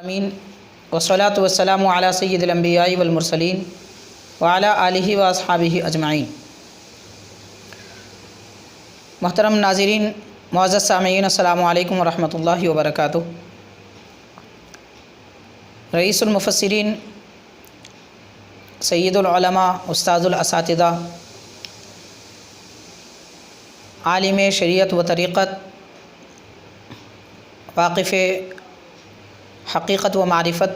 امین والصلاۃ والسلام علی سید الانبیاء والمرسلین وعلی آلہ و اصحابہ اجمعین۔ محترم ناظرین، معزز سامعین، السلام علیکم ورحمۃ اللہ وبرکاتہ۔ رئیس المفسرین، سید العلماء، استاذ الاساتذہ، عالم شریعت و طریقت، واقف حقیقت و معرفت،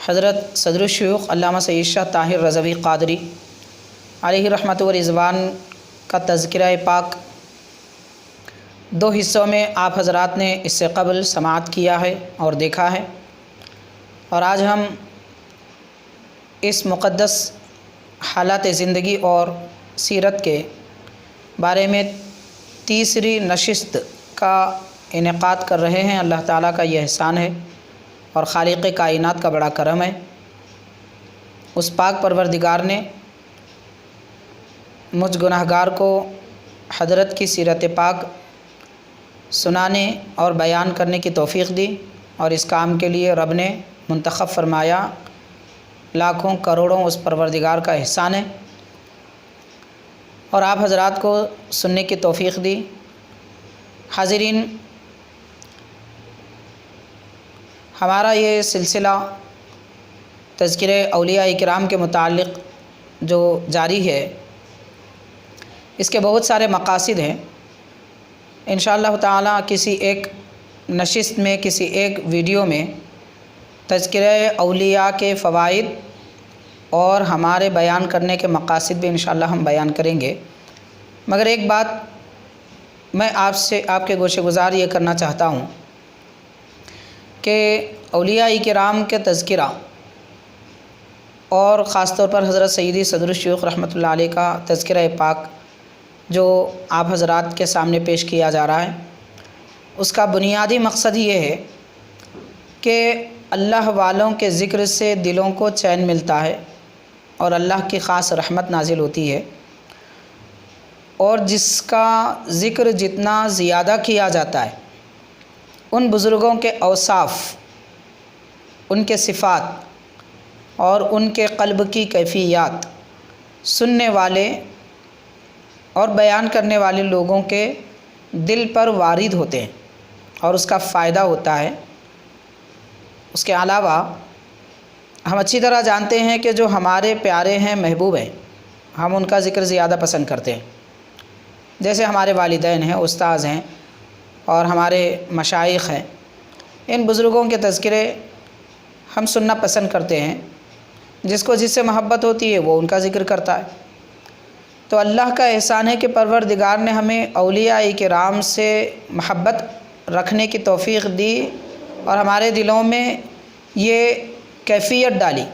حضرت صدر الشیوخ علامہ سید شاہ طاہر رضوی قادری علیہ رحمت و رضوان کا تذکرہ پاک دو حصوں میں آپ حضرات نے اس سے قبل سماعت کیا ہے اور دیکھا ہے، اور آج ہم اس مقدس حالات زندگی اور سیرت کے بارے میں تیسری نشست کا انعقاد کر رہے ہیں۔ اللہ تعالیٰ کا یہ احسان ہے اور خالق کائنات کا بڑا کرم ہے۔ اس پاک پروردگار نے مجھ گناہگار کو حضرت کی سیرت پاک سنانے اور بیان کرنے کی توفیق دی، اور اس کام کے لیے رب نے منتخب فرمایا۔ لاکھوں کروڑوں اس پروردگار کا احسان ہے، اور آپ حضرات کو سننے کی توفیق دی۔ حاضرین، ہمارا یہ سلسلہ تذکرہ اولیاء کرام کے متعلق جو جاری ہے، اس کے بہت سارے مقاصد ہیں۔ انشاءاللہ تعالیٰ کسی ایک نشست میں، کسی ایک ویڈیو میں تذکرہ اولیاء کے فوائد اور ہمارے بیان کرنے کے مقاصد بھی انشاءاللہ ہم بیان کریں گے۔ مگر ایک بات میں آپ کے گوشِ گزار یہ کرنا چاہتا ہوں کہ اولیاء کرام کے تذکرہ، اور خاص طور پر حضرت سیدی صدر الشیوخ رحمۃ اللہ علیہ کا تذکرہ پاک جو آپ حضرات کے سامنے پیش کیا جا رہا ہے، اس کا بنیادی مقصد یہ ہے کہ اللہ والوں کے ذکر سے دلوں کو چین ملتا ہے اور اللہ کی خاص رحمت نازل ہوتی ہے، اور جس کا ذکر جتنا زیادہ کیا جاتا ہے، ان بزرگوں کے اوصاف، ان کے صفات اور ان کے قلب کی کیفیات سننے والے اور بیان کرنے والے لوگوں کے دل پر وارد ہوتے ہیں اور اس کا فائدہ ہوتا ہے۔ اس کے علاوہ ہم اچھی طرح جانتے ہیں کہ جو ہمارے پیارے ہیں، محبوب ہیں، ہم ان کا ذکر زیادہ پسند کرتے ہیں، جیسے ہمارے والدین ہیں، استاذ ہیں اور ہمارے مشائخ ہیں۔ ان بزرگوں کے تذکرے ہم سننا پسند کرتے ہیں۔ جس کو جس سے محبت ہوتی ہے وہ ان کا ذکر کرتا ہے۔ تو اللہ کا احسان ہے کہ پروردگار نے ہمیں اولیاء کرام سے محبت رکھنے کی توفیق دی، اور ہمارے دلوں میں یہ کیفیت ڈالی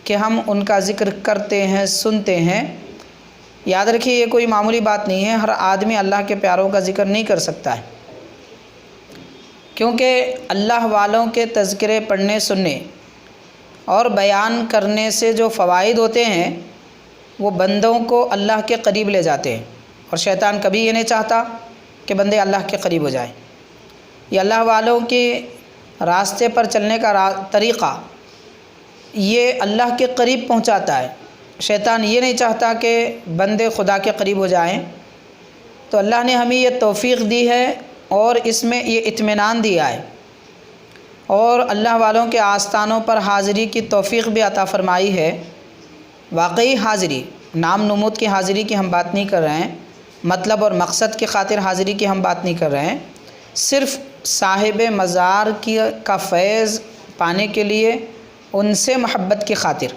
کہ ہم ان کا ذکر کرتے ہیں، سنتے ہیں۔ یاد رکھیے، یہ کوئی معمولی بات نہیں ہے۔ ہر آدمی اللہ کے پیاروں کا ذکر نہیں کر سکتا ہے، کیونکہ اللہ والوں کے تذکرے پڑھنے، سننے اور بیان کرنے سے جو فوائد ہوتے ہیں، وہ بندوں کو اللہ کے قریب لے جاتے ہیں، اور شیطان کبھی یہ نہیں چاہتا کہ بندے اللہ کے قریب ہو جائیں۔ یہ اللہ والوں کے راستے پر چلنے کا طریقہ یہ اللہ کے قریب پہنچاتا ہے۔ شیطان یہ نہیں چاہتا کہ بندے خدا کے قریب ہو جائیں۔ تو اللہ نے ہمیں یہ توفیق دی ہے اور اس میں یہ اطمینان دیا ہے، اور اللہ والوں کے آستانوں پر حاضری کی توفیق بھی عطا فرمائی ہے۔ واقعی حاضری، نام نمود کی حاضری کی ہم بات نہیں کر رہے ہیں، مطلب اور مقصد کی خاطر حاضری کی ہم بات نہیں کر رہے ہیں، صرف صاحب مزار کا فیض پانے کے لیے ان سے محبت کی خاطر۔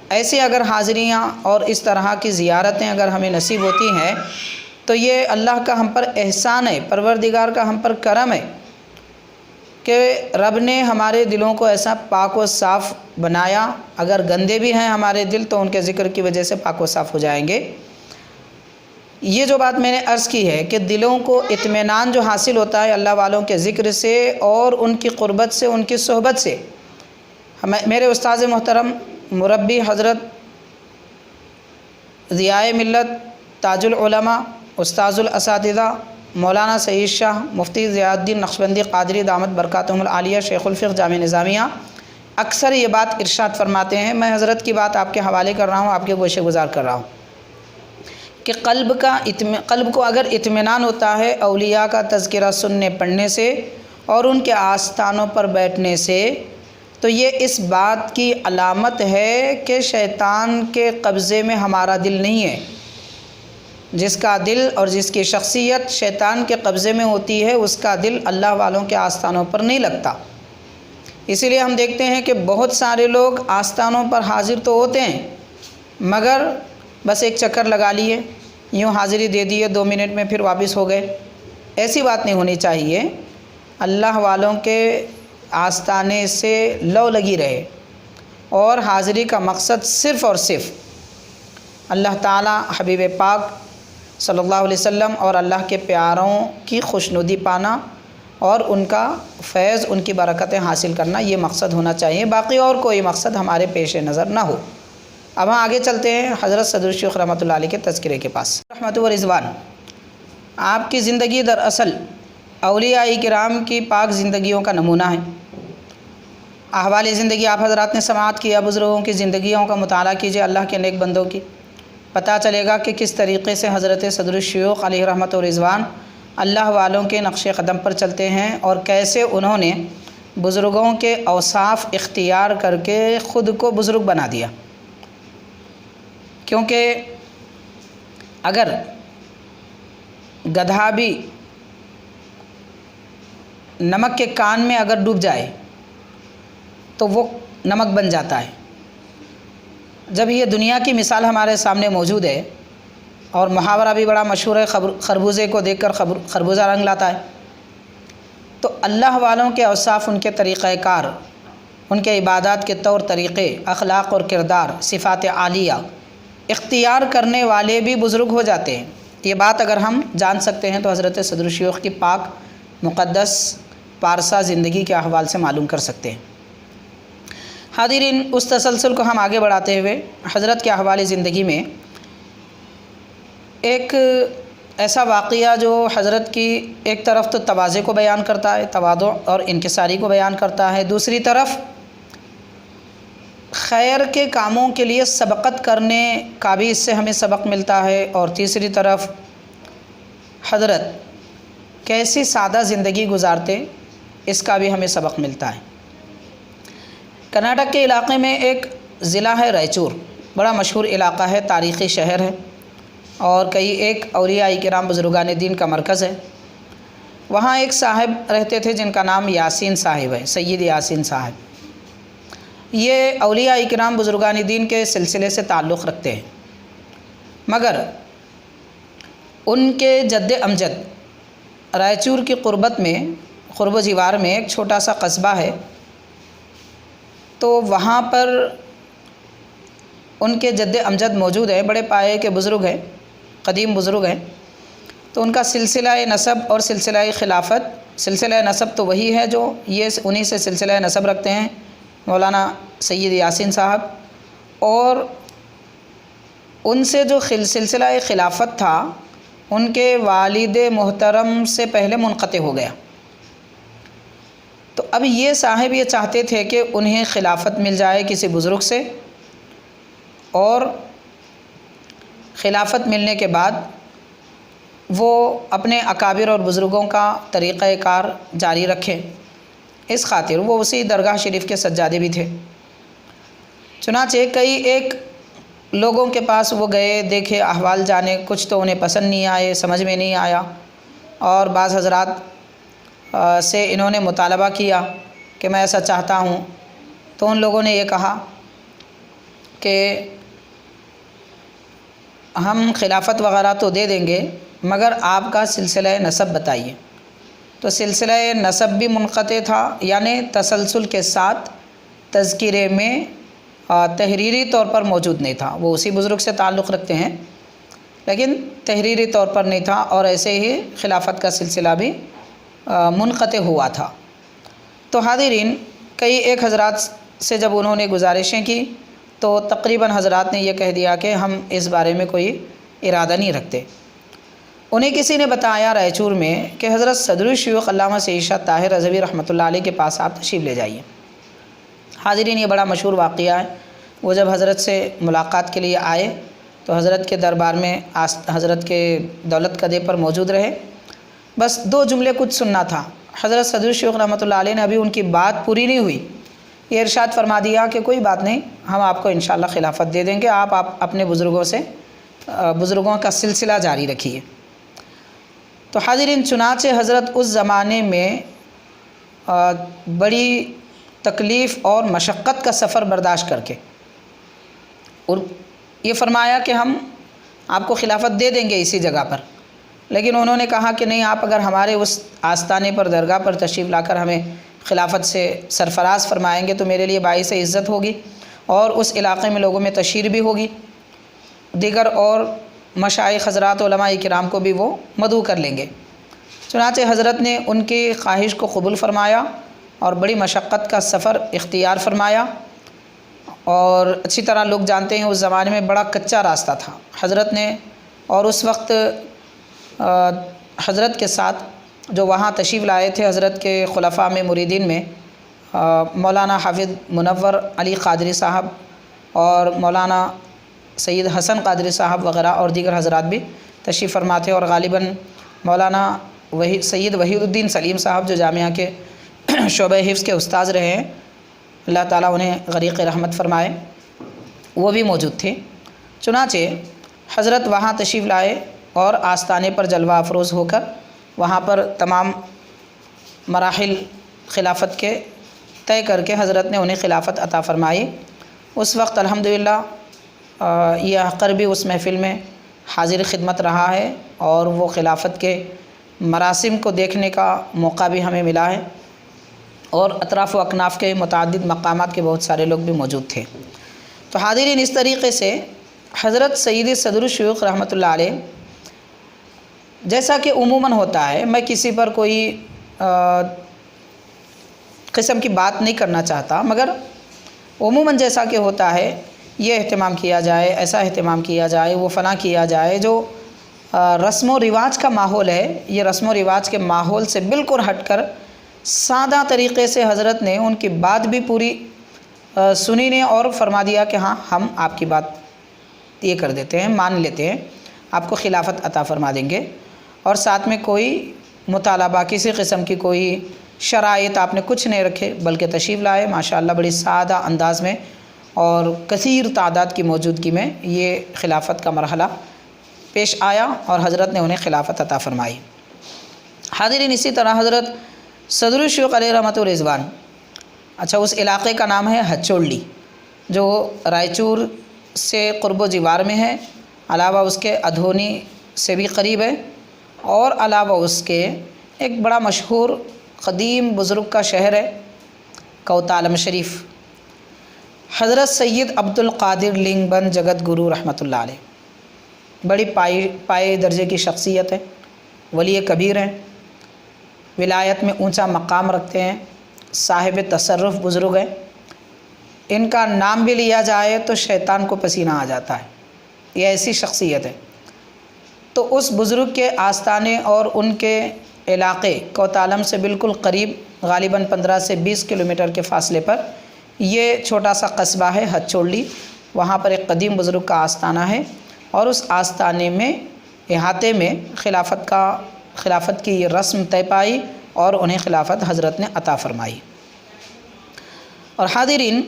ایسے اگر حاضریاں اور اس طرح کی زیارتیں اگر ہمیں نصیب ہوتی ہیں تو یہ اللہ کا ہم پر احسان ہے، پروردگار کا ہم پر کرم ہے کہ رب نے ہمارے دلوں کو ایسا پاک و صاف بنایا۔ اگر گندے بھی ہیں ہمارے دل تو ان کے ذکر کی وجہ سے پاک و صاف ہو جائیں گے۔ یہ جو بات میں نے عرض کی ہے کہ دلوں کو اطمینان جو حاصل ہوتا ہے اللہ والوں کے ذکر سے اور ان کی قربت سے، ان کی صحبت سے۔ میرے استاذ محترم، مربی حضرت ضیاء ملت، تاج العلماء، استاذ الاساتذہ، مولانا سعید شاہ مفتی ضیاء الدین نقشبندی قادری دامت برکاتہم العالیہ شیخ الفقہ جامع نظامیہ اکثر یہ بات ارشاد فرماتے ہیں، میں حضرت کی بات آپ کے حوالے کر رہا ہوں، آپ کے گوشے گزار کر رہا ہوں، کہ قلب کو اگر اطمینان ہوتا ہے اولیاء کا تذکرہ سننے پڑھنے سے اور ان کے آستانوں پر بیٹھنے سے، تو یہ اس بات کی علامت ہے کہ شیطان کے قبضے میں ہمارا دل نہیں ہے۔ جس کا دل اور جس کی شخصیت شیطان کے قبضے میں ہوتی ہے، اس کا دل اللہ والوں کے آستانوں پر نہیں لگتا۔ اسی لیے ہم دیکھتے ہیں کہ بہت سارے لوگ آستانوں پر حاضر تو ہوتے ہیں، مگر بس ایک چکر لگا لیے، یوں حاضری دے دیے، 2 منٹ میں پھر واپس ہو گئے۔ ایسی بات نہیں ہونی چاہیے۔ اللہ والوں کے آستانے سے لو لگی رہے، اور حاضری کا مقصد صرف اور صرف اللہ تعالیٰ، حبیب پاک صلی اللہ علیہ وسلم اور اللہ کے پیاروں کی خوشنودی پانا اور ان کا فیض، ان کی برکتیں حاصل کرنا، یہ مقصد ہونا چاہیے، باقی اور کوئی مقصد ہمارے پیش نظر نہ ہو۔ اب ہم آگے چلتے ہیں حضرت صدر الشیوخ رحمۃ اللہ علیہ کے تذکرے کے پاس۔ رحمت و رضوان، آپ کی زندگی دراصل اولیاء کرام کی پاک زندگیوں کا نمونہ ہے۔ احوال زندگی آپ حضرات نے سماعت کیا، بزرگوں کی زندگیوں کا مطالعہ کیجئے، اللہ کے نیک بندوں کی، پتہ چلے گا کہ کس طریقے سے حضرت صدر الشیوخ علیہ رحمت و رضوان اللہ والوں کے نقش قدم پر چلتے ہیں، اور کیسے انہوں نے بزرگوں کے اوصاف اختیار کر کے خود کو بزرگ بنا دیا۔ کیونکہ اگر گدھا بھی نمک کے کان میں اگر ڈوب جائے تو وہ نمک بن جاتا ہے۔ جب یہ دنیا کی مثال ہمارے سامنے موجود ہے، اور محاورہ بھی بڑا مشہور ہے، خربوزے کو دیکھ کر خربوزہ رنگ لاتا ہے، تو اللہ والوں کے اوصاف، ان کے طریقہ کار، ان کے عبادات کے طور طریقے، اخلاق اور کردار، صفات عالیہ اختیار کرنے والے بھی بزرگ ہو جاتے ہیں۔ یہ بات اگر ہم جان سکتے ہیں تو حضرت صدر الشیوخ کی پاک مقدس پارسا زندگی کے احوال سے معلوم کر سکتے ہیں۔ حاضرین، اس تسلسل کو ہم آگے بڑھاتے ہوئے حضرت کے احوال زندگی میں ایک ایسا واقعہ جو حضرت کی ایک طرف تو تواضع کو بیان کرتا ہے، تواضع اور انکساری کو بیان کرتا ہے، دوسری طرف خیر کے کاموں کے لیے سبقت کرنے کا بھی اس سے ہمیں سبق ملتا ہے، اور تیسری طرف حضرت کیسی سادہ زندگی گزارتے، اس کا بھی ہمیں سبق ملتا ہے۔ کرناٹک کے علاقے میں ایک ضلع ہے رائچور، بڑا مشہور علاقہ ہے، تاریخی شہر ہے، اور کئی ایک اولیاء کرام بزرگان دین کا مرکز ہے۔ وہاں ایک صاحب رہتے تھے جن کا نام یاسین صاحب ہے، سید یاسین صاحب۔ یہ اولیاء کرام بزرگان دین کے سلسلے سے تعلق رکھتے ہیں، مگر ان کے جد امجد رائچور کی قربت میں، قرب و جوار میں ایک چھوٹا سا قصبہ ہے، تو وہاں پر ان کے جد امجد موجود ہیں، بڑے پائے کے بزرگ ہیں، قدیم بزرگ ہیں۔ تو ان کا سلسلہ نسب اور سلسلہ خلافت، سلسلہ نسب تو وہی ہے جو یہ انہی سے سلسلہ نسب رکھتے ہیں، مولانا سید یاسین صاحب، اور ان سے جو سلسلہ خلافت تھا ان کے والد محترم سے پہلے منقطع ہو گیا۔ تو اب یہ صاحب یہ چاہتے تھے کہ انہیں خلافت مل جائے کسی بزرگ سے، اور خلافت ملنے کے بعد وہ اپنے اکابر اور بزرگوں کا طریقہ کار جاری رکھیں۔ اس خاطر وہ اسی درگاہ شریف کے سجادے بھی تھے۔ چنانچہ کئی ایک لوگوں کے پاس وہ گئے، دیکھے، احوال جانے، کچھ تو انہیں پسند نہیں آئے، سمجھ میں نہیں آیا، اور بعض حضرات سے انہوں نے مطالبہ کیا کہ میں ایسا چاہتا ہوں، تو ان لوگوں نے یہ کہا کہ ہم خلافت وغیرہ تو دے دیں گے، مگر آپ کا سلسلہ نسب بتائیے۔ تو سلسلہ نسب بھی منقطع تھا، یعنی تسلسل کے ساتھ تذکرے میں تحریری طور پر موجود نہیں تھا۔ وہ اسی بزرگ سے تعلق رکھتے ہیں لیکن تحریری طور پر نہیں تھا، اور ایسے ہی خلافت کا سلسلہ بھی منقطع ہوا تھا۔ تو حاضرین، کئی ایک حضرات سے جب انہوں نے گزارشیں کی تو تقریباً حضرات نے یہ کہہ دیا کہ ہم اس بارے میں کوئی ارادہ نہیں رکھتے۔ انہیں کسی نے بتایا رائچور میں کہ حضرت صدر الشیوخ علامہ سید شاہ طاہر رضوی رحمۃ اللہ علیہ کے پاس آپ تشریف لے جائیے۔ حاضرین، یہ بڑا مشہور واقعہ ہے۔ وہ جب حضرت سے ملاقات کے لیے آئے تو حضرت کے دربار میں حضرت کے دولت قدے پر موجود رہے۔ بس 2 جملے کچھ سننا تھا۔ حضرت صدر الشیوخ رحمۃ اللہ علیہ نے ابھی ان کی بات پوری نہیں ہوئی، یہ ارشاد فرما دیا کہ کوئی بات نہیں، ہم آپ کو انشاءاللہ خلافت دے دیں گے، آپ اپنے بزرگوں کا سلسلہ جاری رکھیے۔ تو حاضرین، چنانچہ حضرت اس زمانے میں بڑی تکلیف اور مشقت کا سفر برداشت کر کے اور یہ فرمایا کہ ہم آپ کو خلافت دے دیں گے اسی جگہ پر، لیکن انہوں نے کہا کہ نہیں، آپ اگر ہمارے اس آستانے پر، درگاہ پر تشریف لا کر ہمیں خلافت سے سرفراز فرمائیں گے تو میرے لیے باعث عزت ہوگی اور اس علاقے میں لوگوں میں تشہیر بھی ہوگی، دیگر اور مشائخ حضرات علماء کرام کو بھی وہ مدعو کر لیں گے۔ چنانچہ حضرت نے ان کی خواہش کو قبول فرمایا اور بڑی مشقت کا سفر اختیار فرمایا۔ اور اچھی طرح لوگ جانتے ہیں اس زمانے میں بڑا کچا راستہ تھا۔ حضرت نے اور اس وقت حضرت کے ساتھ جو وہاں تشریف لائے تھے حضرت کے خلفاء میں مریدین میں مولانا حافظ منور علی قادری صاحب اور مولانا سید حسن قادری صاحب وغیرہ اور دیگر حضرات بھی تشریف فرما تھے، اور غالباً مولانا سید وحید الدین سلیم صاحب جو جامعہ کے شعبہ حفظ کے استاذ رہے ہیں، اللہ تعالیٰ انہیں غریق رحمت فرمائے، وہ بھی موجود تھے۔ چنانچہ حضرت وہاں تشریف لائے اور آستانے پر جلوہ افروز ہو کر وہاں پر تمام مراحل خلافت کے طے کر کے حضرت نے انہیں خلافت عطا فرمائی۔ اس وقت الحمدللہ یہ حقر بھی اس محفل میں حاضر خدمت رہا ہے اور وہ خلافت کے مراسم کو دیکھنے کا موقع بھی ہمیں ملا ہے، اور اطراف و اکناف کے متعدد مقامات کے بہت سارے لوگ بھی موجود تھے۔ تو حاضرین، اس طریقے سے حضرت سید صدر الشیوخ رحمۃ اللہ علیہ، جیسا کہ عموماً ہوتا ہے، میں کسی پر کوئی قسم کی بات نہیں کرنا چاہتا، مگر عموماً جیسا کہ ہوتا ہے یہ اہتمام کیا جائے، ایسا اہتمام کیا جائے، وہ فلاں کیا جائے، جو رسم و رواج کا ماحول ہے، یہ رسم و رواج کے ماحول سے بالکل ہٹ کر سادہ طریقے سے حضرت نے ان کی بات بھی پوری سنی نے اور فرما دیا کہ ہاں، ہم آپ کی بات یہ کر دیتے ہیں، مان لیتے ہیں، آپ کو خلافت عطا فرما دیں گے، اور ساتھ میں کوئی مطالبہ، کسی قسم کی کوئی شرائط آپ نے کچھ نہیں رکھے، بلکہ تشریف لائے ماشاءاللہ بڑی سادہ انداز میں اور کثیر تعداد کی موجودگی میں یہ خلافت کا مرحلہ پیش آیا اور حضرت نے انہیں خلافت عطا فرمائی۔ حاضرین، اسی طرح حضرت صدر الشیوخ علیہ رحمۃ الرضوان، اچھا، اس علاقے کا نام ہے ہچوڑلی، جو رائچور سے قرب و جوار میں ہے، علاوہ اس کے ادھونی سے بھی قریب ہے، اور علاوہ اس کے ایک بڑا مشہور قدیم بزرگ کا شہر ہے کوتالم شریف۔ حضرت سید عبد القادر لنگ بند جگت گرو رحمۃ اللہ علیہ بڑی پائے درجے کی شخصیت ہے، ولی کبیر ہیں، ولایت میں اونچا مقام رکھتے ہیں، صاحب تصرف بزرگ ہیں، ان کا نام بھی لیا جائے تو شیطان کو پسینہ آ جاتا ہے، یہ ایسی شخصیت ہے۔ تو اس بزرگ کے آستانے اور ان کے علاقے کوتالم سے بالکل قریب، غالباً 15 سے 20 کلومیٹر کے فاصلے پر یہ چھوٹا سا قصبہ ہے ہچوڑلی۔ وہاں پر ایک قدیم بزرگ کا آستانہ ہے، اور اس آستانے میں احاطے میں خلافت کی یہ رسم طے پائی اور انہیں خلافت حضرت نے عطا فرمائی۔ اور حاضرین،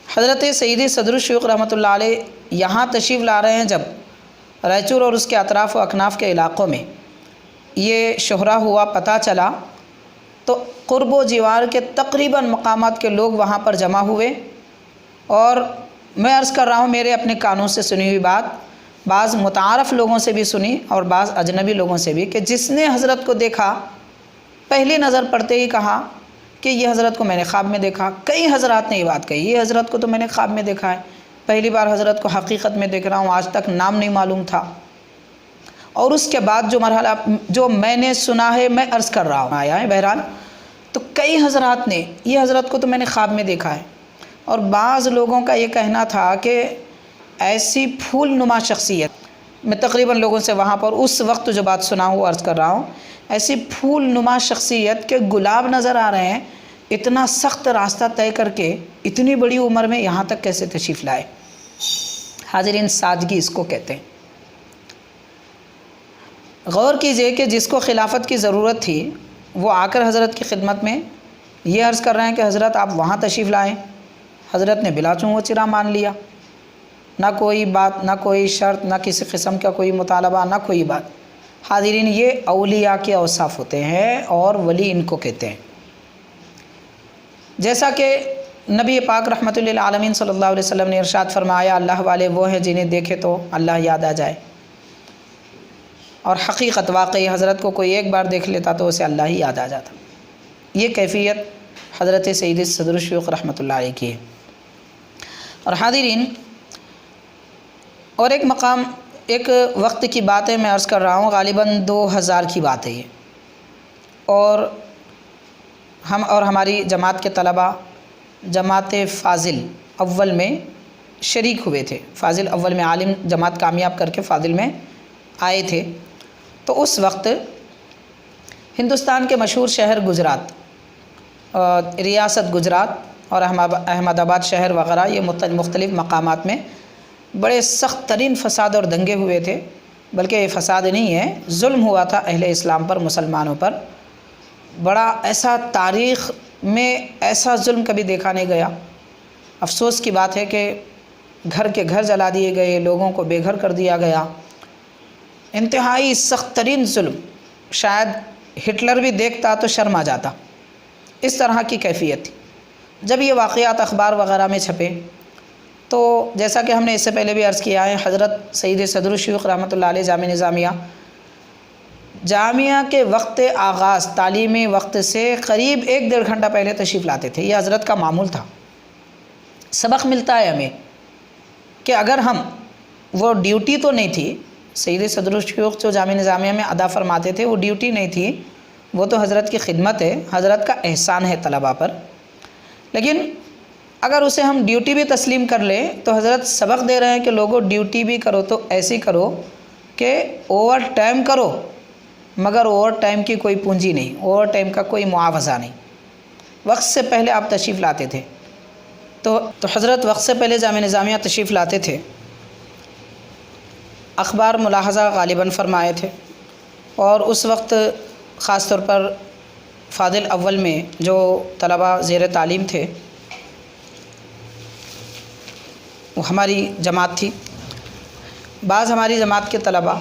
حضرت سید صدر الشیوخ رحمۃ اللہ علیہ یہاں تشریف لا رہے ہیں، جب رائچور اور اس کے اطراف و اکناف کے علاقوں میں یہ شہرہ ہوا، پتہ چلا، تو قرب و جوار کے تقریباً مقامات کے لوگ وہاں پر جمع ہوئے، اور میں عرض کر رہا ہوں میرے اپنے کانوں سے سنی ہوئی بات، بعض متعارف لوگوں سے بھی سنی اور بعض اجنبی لوگوں سے بھی، کہ جس نے حضرت کو دیکھا پہلی نظر پڑتے ہی کہا کہ یہ حضرت کو میں نے خواب میں دیکھا۔ کئی حضرات نے یہ بات کہی، یہ حضرت کو تو میں نے خواب میں دیکھا ہے، پہلی بار حضرت کو حقیقت میں دیکھ رہا ہوں، آج تک نام نہیں معلوم تھا۔ اور اس کے بعد جو مرحلہ جو میں نے سنا ہے میں عرض کر رہا ہوں آیا ہے، بہرحال تو کئی حضرات نے یہ حضرت کو تو میں نے خواب میں دیکھا ہے، اور بعض لوگوں کا یہ کہنا تھا کہ ایسی پھول نما شخصیت میں تقریباً لوگوں سے وہاں پر اس وقت جو بات سنا ہوں عرض کر رہا ہوں، ایسی پھول نما شخصیت کے گلاب نظر آ رہے ہیں، اتنا سخت راستہ طے کر کے اتنی بڑی عمر میں یہاں تک کیسے تشریف لائے؟ حاضرین، سادگی اس کو کہتے ہیں۔ غور کیجئے کہ جس کو خلافت کی ضرورت تھی وہ آ کر حضرت کی خدمت میں یہ عرض کر رہے ہیں کہ حضرت آپ وہاں تشریف لائیں۔ حضرت نے بلا چون و چرا مان لیا، نہ کوئی بات، نہ کوئی شرط، نہ کسی قسم کا کوئی مطالبہ، نہ کوئی بات۔ حاضرین، یہ اولیاء کے اوصاف ہوتے ہیں اور ولی ان کو کہتے ہیں۔ جیسا کہ نبی پاک رحمۃ للعالمین صلی اللہ علیہ وسلم نے ارشاد فرمایا، اللہ والے وہ ہیں جنہیں دیکھے تو اللہ یاد آ جائے، اور حقیقت واقعی حضرت کو کوئی ایک بار دیکھ لیتا تو اسے اللہ ہی یاد آ جاتا۔ یہ کیفیت حضرت سید صدر الشیوخ رحمۃ اللہ علیہ کی ہے۔ اور حاضرین، اور ایک مقام، ایک وقت کی بات ہے، میں عرض کر رہا ہوں، غالباً 2000 کی بات ہے یہ، اور ہم اور ہماری جماعت کے طلباء جماعت فاضل اول میں شریک ہوئے تھے۔ فاضل اول میں عالم جماعت کامیاب کر کے فاضل میں آئے تھے۔ تو اس وقت ہندوستان کے مشہور شہر گجرات، ریاست گجرات اور احمد آباد شہر وغیرہ، یہ مختلف مقامات میں بڑے سخت ترین فساد اور دنگے ہوئے تھے۔ بلکہ یہ فساد نہیں ہے، ظلم ہوا تھا اہل اسلام پر، مسلمانوں پر۔ بڑا ایسا تاریخ میں ایسا ظلم کبھی دیکھا نہیں گیا۔ افسوس کی بات ہے کہ گھر کے گھر جلا دیے گئے، لوگوں کو بے گھر کر دیا گیا۔ انتہائی سخت ترین ظلم، شاید ہٹلر بھی دیکھتا تو شرما جاتا، اس طرح کی کیفیت تھی۔ جب یہ واقعات اخبار وغیرہ میں چھپے تو جیسا کہ ہم نے اس سے پہلے بھی عرض کیا ہے، حضرت سید صدر الشیوخ رحمۃ اللہ علیہ جامعہ نظامیہ، جامعہ کے وقت آغاز، تعلیمی وقت سے قریب 1-1.5 گھنٹہ پہلے تشریف لاتے تھے۔ یہ حضرت کا معمول تھا۔ سبق ملتا ہے ہمیں کہ اگر ہم، وہ ڈیوٹی تو نہیں تھی، سید صدر الشیوخ جو جامعہ نظامیہ میں ادا فرماتے تھے وہ ڈیوٹی نہیں تھی، وہ تو حضرت کی خدمت ہے، حضرت کا احسان ہے طلباء پر۔ لیکن اگر اسے ہم ڈیوٹی بھی تسلیم کر لیں تو حضرت سبق دے رہے ہیں کہ لوگوں ڈیوٹی بھی کرو تو ایسی کرو کہ اوور ٹائم کرو، مگر اوور ٹائم کی کوئی پونجی نہیں، اوور ٹائم کا کوئی معاوضہ نہیں۔ وقت سے پہلے آپ تشریف لاتے تھے، تو حضرت وقت سے پہلے جامعہ نظامیہ تشریف لاتے تھے۔ اخبار ملاحظہ غالباً فرمائے تھے، اور اس وقت خاص طور پر فاضل اول میں جو طلباء زیر تعلیم تھے، وہ ہماری جماعت تھی۔ بعض ہماری جماعت کے طلباء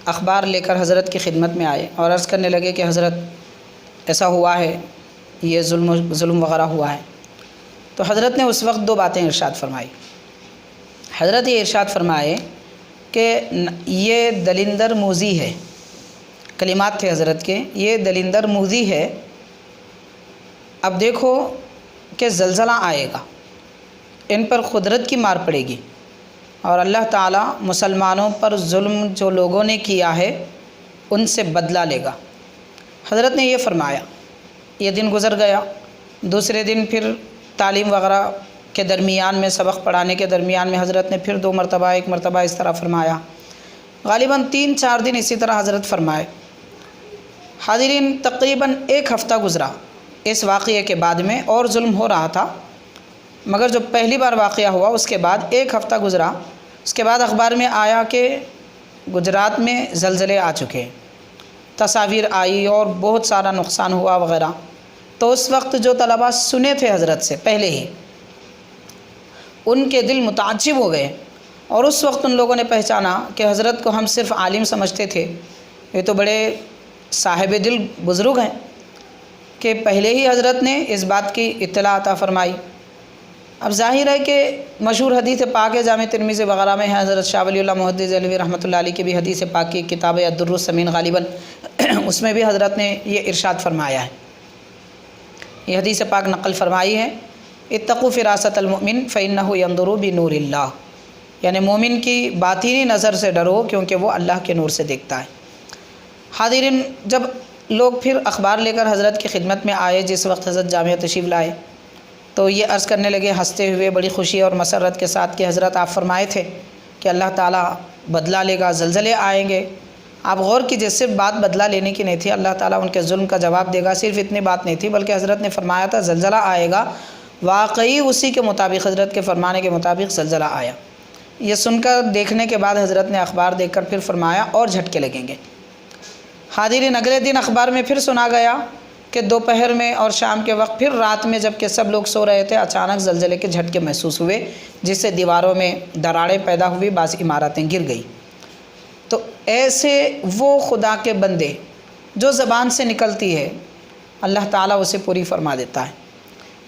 اخبار لے کر حضرت کی خدمت میں آئے اور عرض کرنے لگے کہ حضرت ایسا ہوا ہے، یہ ظلم وغیرہ ہوا ہے۔ تو حضرت نے اس وقت 2 باتیں ارشاد فرمائی۔ حضرت یہ ارشاد فرمائے کہ یہ دلندر موذی ہے، کلمات تھے حضرت کے، یہ دلندر موذی ہے، اب دیکھو کہ زلزلہ آئے گا، ان پر قدرت کی مار پڑے گی، اور اللہ تعالیٰ مسلمانوں پر ظلم جو لوگوں نے کیا ہے ان سے بدلہ لے گا۔ حضرت نے یہ فرمایا۔ یہ دن گزر گیا، دوسرے دن پھر تعلیم وغیرہ کے درمیان میں، سبق پڑھانے کے درمیان میں حضرت نے پھر 2 مرتبہ، 1 مرتبہ اس طرح فرمایا۔ غالباً 3-4 دن اسی طرح حضرت فرمائے۔ حاضرین، تقریباً 1 ہفتہ گزرا اس واقعے کے بعد میں، اور ظلم ہو رہا تھا، مگر جو پہلی بار واقعہ ہوا اس کے بعد 1 ہفتہ گزرا، اس کے بعد اخبار میں آیا کہ گجرات میں زلزلے آ چکے، تصاویر آئی اور بہت سارا نقصان ہوا وغیرہ۔ تو اس وقت جو طلباء سنے تھے حضرت سے پہلے ہی، ان کے دل متعجب ہو گئے، اور اس وقت ان لوگوں نے پہچانا کہ حضرت کو ہم صرف عالم سمجھتے تھے، یہ تو بڑے صاحب دل بزرگ ہیں، کہ پہلے ہی حضرت نے اس بات کی اطلاع عطا فرمائی۔ اب ظاہر ہے کہ مشہور حدیث پاک ہے، جامع ترمذی وغیرہ میں ہے، حضرت شاہ ولی اللہ محدث دہلوی رحمۃ اللہ علیہ کی بھی حدیث پاک کی کتاب الدر الثمین غالباً اس میں بھی حضرت نے یہ ارشاد فرمایا ہے، یہ حدیث پاک نقل فرمائی ہے، اتقوا فراست المؤمن فإنہ ينظر بنور اللہ، یعنی مومن کی باطنی نظر سے ڈرو کیونکہ وہ اللہ کے نور سے دیکھتا ہے۔ حاضرین، جب لوگ پھر اخبار لے کر حضرت کی خدمت میں آئے، جس وقت حضرت جامعہ تشریف لائے، تو یہ عرض کرنے لگے ہنستے ہوئے، بڑی خوشی اور مسرت کے ساتھ کہ حضرت آپ فرمائے تھے کہ اللہ تعالیٰ بدلہ لے گا، زلزلے آئیں گے۔ آپ غور کیجیے، صرف بات بدلہ لینے کی نہیں تھی، اللہ تعالیٰ ان کے ظلم کا جواب دے گا، صرف اتنی بات نہیں تھی، بلکہ حضرت نے فرمایا تھا زلزلہ آئے گا۔ واقعی اسی کے مطابق، حضرت کے فرمانے کے مطابق زلزلہ آیا۔ یہ سن کر دیکھنے کے بعد حضرت نے اخبار دیکھ کر پھر فرمایا اور جھٹکے لگیں گے۔ حاضرین، اگلے دن اخبار میں پھر سنا گیا کہ دوپہر میں اور شام کے وقت پھر رات میں جب کہ سب لوگ سو رہے تھے، اچانک زلزلے کے جھٹکے محسوس ہوئے، جس سے دیواروں میں دراڑیں پیدا ہوئی، بعض عمارتیں گر گئی۔ تو ایسے وہ خدا کے بندے جو زبان سے نکلتی ہے اللہ تعالیٰ اسے پوری فرما دیتا ہے۔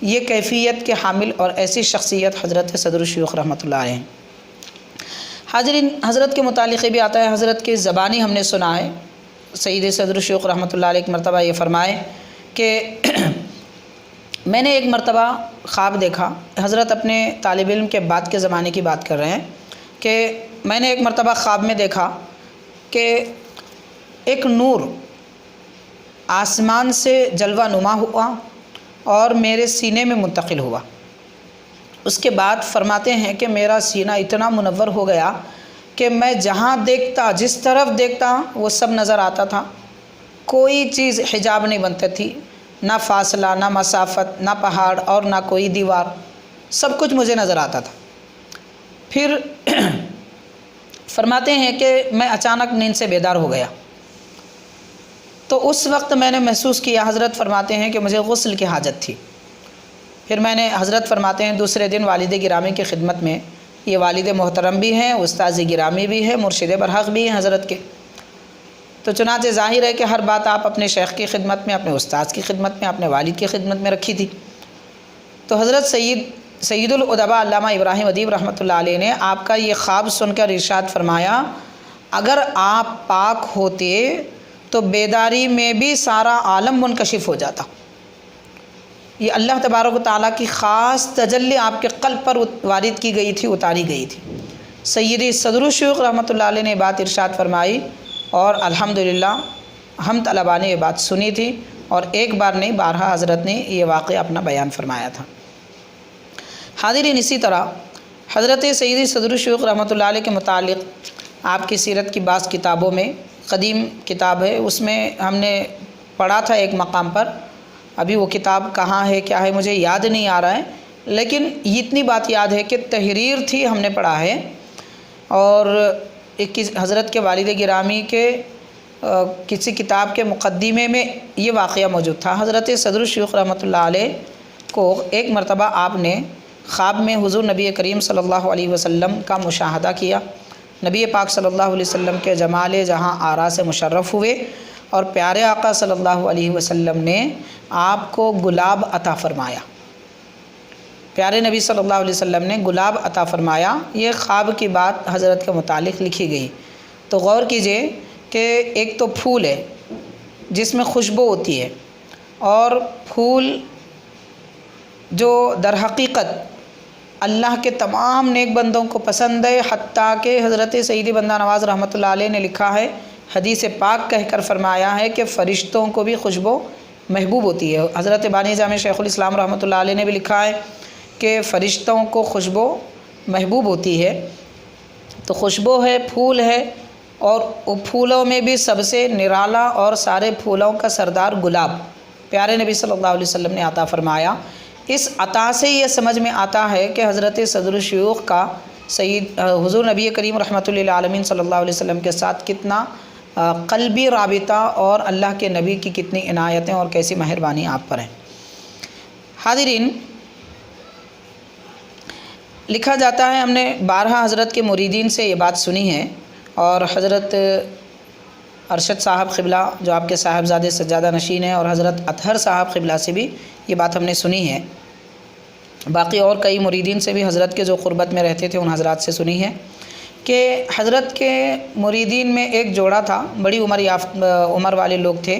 یہ کیفیت کے حامل اور ایسی شخصیت حضرت صدر الشیوخ رحمۃ اللہ علیہ ہیں۔ حاضرین، حضرت کے متعلق بھی آتا ہے، حضرت کی زبانی ہم نے سنا ہے، سید صدر الشیوخ رحمۃ اللہ علیہ ایک مرتبہ یہ فرمائے کہ میں نے ایک مرتبہ خواب دیکھا، حضرت اپنے طالب علم کے بعد کے زمانے کی بات کر رہے ہیں، کہ میں نے ایک مرتبہ خواب میں دیکھا کہ ایک نور آسمان سے جلوہ نما ہوا اور میرے سینے میں منتقل ہوا۔ اس کے بعد فرماتے ہیں کہ میرا سینہ اتنا منور ہو گیا کہ میں جہاں دیکھتا، جس طرف دیکھتا وہ سب نظر آتا تھا، کوئی چیز حجاب نہیں بنتی تھی، نہ فاصلہ، نہ مسافت، نہ پہاڑ اور نہ کوئی دیوار، سب کچھ مجھے نظر آتا تھا۔ پھر فرماتے ہیں کہ میں اچانک نیند سے بیدار ہو گیا، تو اس وقت میں نے محسوس کیا، حضرت فرماتے ہیں کہ مجھے غسل کی حاجت تھی۔ پھر میں نے، حضرت فرماتے ہیں، دوسرے دن والد گرامی کی خدمت میں، یہ والد محترم بھی ہیں، استاذ گرامی بھی ہے، مرشد برحق بھی ہیں حضرت کے، تو چنانچہ ظاہر ہے کہ ہر بات آپ اپنے شیخ کی خدمت میں، اپنے استاذ کی خدمت میں، اپنے والد کی خدمت میں رکھی تھی۔ تو حضرت سید الادباء علامہ ابراہیم ادیب رحمۃ اللہ علیہ نے آپ کا یہ خواب سن کر ارشاد فرمایا، اگر آپ پاک ہوتے تو بیداری میں بھی سارا عالم منکشف ہو جاتا۔ یہ اللہ تبارک و تعالیٰ کی خاص تجلی آپ کے قلب پر وارد کی گئی تھی، اتاری گئی تھی۔ سیدی صدر الشیوخ رحمۃ اللہ علیہ نے بات ارشاد فرمائی، اور الحمدللہ ہم طلباء نے یہ بات سنی تھی، اور ایک بار نہیں، بارہا حضرت نے یہ واقعہ اپنا بیان فرمایا تھا۔ حاضرین، اسی طرح حضرت سیدی صدر الشیوخ رحمۃ اللہ علیہ کے متعلق آپ کی سیرت کی بعض کتابوں میں، قدیم کتاب ہے، اس میں ہم نے پڑھا تھا ایک مقام پر، ابھی وہ کتاب کہاں ہے کیا ہے مجھے یاد نہیں آ رہا ہے، لیکن اتنی بات یاد ہے کہ تحریر تھی، ہم نے پڑھا ہے، اور حضرت کے والد گرامی کے کسی کتاب کے مقدمے میں یہ واقعہ موجود تھا۔ حضرت صدر الشیوخ رحمۃ اللہ علیہ کو ایک مرتبہ آپ نے خواب میں حضور نبی کریم صلی اللہ علیہ وسلم کا مشاہدہ کیا۔ نبی پاک صلی اللہ علیہ وسلم کے جمال جہاں آرا سے مشرف ہوئے، اور پیارے آقا صلی اللہ علیہ وسلم نے آپ کو گلاب عطا فرمایا۔ پیارے نبی صلی اللہ علیہ وسلم نے گلاب عطا فرمایا، یہ خواب کی بات حضرت کے متعلق لکھی گئی۔ تو غور کیجئے کہ ایک تو پھول ہے جس میں خوشبو ہوتی ہے، اور پھول جو در حقیقت اللہ کے تمام نیک بندوں کو پسند ہے، حتیٰ کہ حضرت سیدی بندہ نواز رحمۃ اللہ علیہ نے لکھا ہے، حدیث پاک کہہ کر فرمایا ہے کہ فرشتوں کو بھی خوشبو محبوب ہوتی ہے۔ حضرت بانی جامع شیخ الاسلام رحمۃ اللہ علیہ نے بھی لکھا ہے کہ فرشتوں کو خوشبو محبوب ہوتی ہے۔ تو خوشبو ہے، پھول ہے، اور پھولوں میں بھی سب سے نرالا اور سارے پھولوں کا سردار گلاب پیارے نبی صلی اللہ علیہ وسلم نے عطا فرمایا۔ اس عطا سے یہ سمجھ میں آتا ہے کہ حضرت صدر الشیوخ کا حضور نبی کریم رحمۃ اللہ عالمین صلی اللہ علیہ وسلم کے ساتھ کتنا قلبی رابطہ، اور اللہ کے نبی کی کتنی عنایتیں اور کیسی مہربانی آپ پر ہیں۔ حاضرین، لکھا جاتا ہے، ہم نے بارہا حضرت کے مریدین سے یہ بات سنی ہے، اور حضرت ارشد صاحب قبلہ جو آپ کے صاحبزادے سجادہ نشین ہیں، اور حضرت اطہر صاحب قبلہ سے بھی یہ بات ہم نے سنی ہے، باقی اور کئی مریدین سے بھی حضرت کے جو قربت میں رہتے تھے ان حضرات سے سنی ہے، کہ حضرت کے مریدین میں ایک جوڑا تھا، بڑی عمر والے لوگ تھے،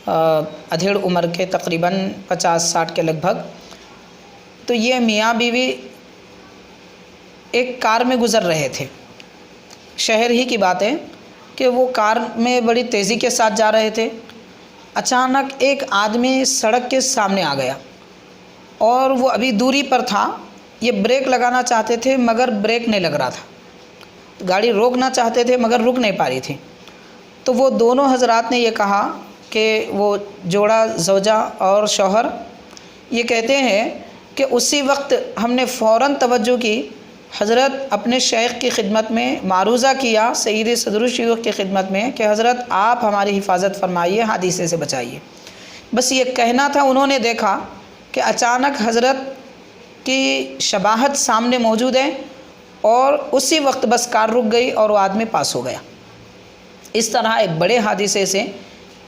ادھیڑ عمر کے، تقریباً 50-60 کے لگ بھگ۔ تو یہ میاں بیوی ایک کار میں گزر رہے تھے، شہر ہی کی بات ہے کہ وہ کار میں بڑی تیزی کے ساتھ جا رہے تھے۔ اچانک ایک آدمی سڑک کے سامنے آ گیا، اور وہ ابھی دوری پر تھا، یہ بریک لگانا چاہتے تھے مگر بریک نہیں لگ رہا تھا، گاڑی روکنا چاہتے تھے مگر رک نہیں پا رہی تھی۔ تو وہ دونوں حضرات نے یہ کہا کہ وہ جوڑا زوجہ اور شوہر یہ کہتے ہیں کہ اسی وقت ہم نے فوراً توجہ کی، حضرت اپنے شیخ کی خدمت میں معروضہ کیا، سید صدر الشیوخ کی خدمت میں کہ حضرت آپ ہماری حفاظت فرمائیے، حادثے سے بچائیے۔ بس یہ کہنا تھا، انہوں نے دیکھا کہ اچانک حضرت کی شباہت سامنے موجود ہے اور اسی وقت بس کار رک گئی اور وہ آدمی پاس ہو گیا۔ اس طرح ایک بڑے حادثے سے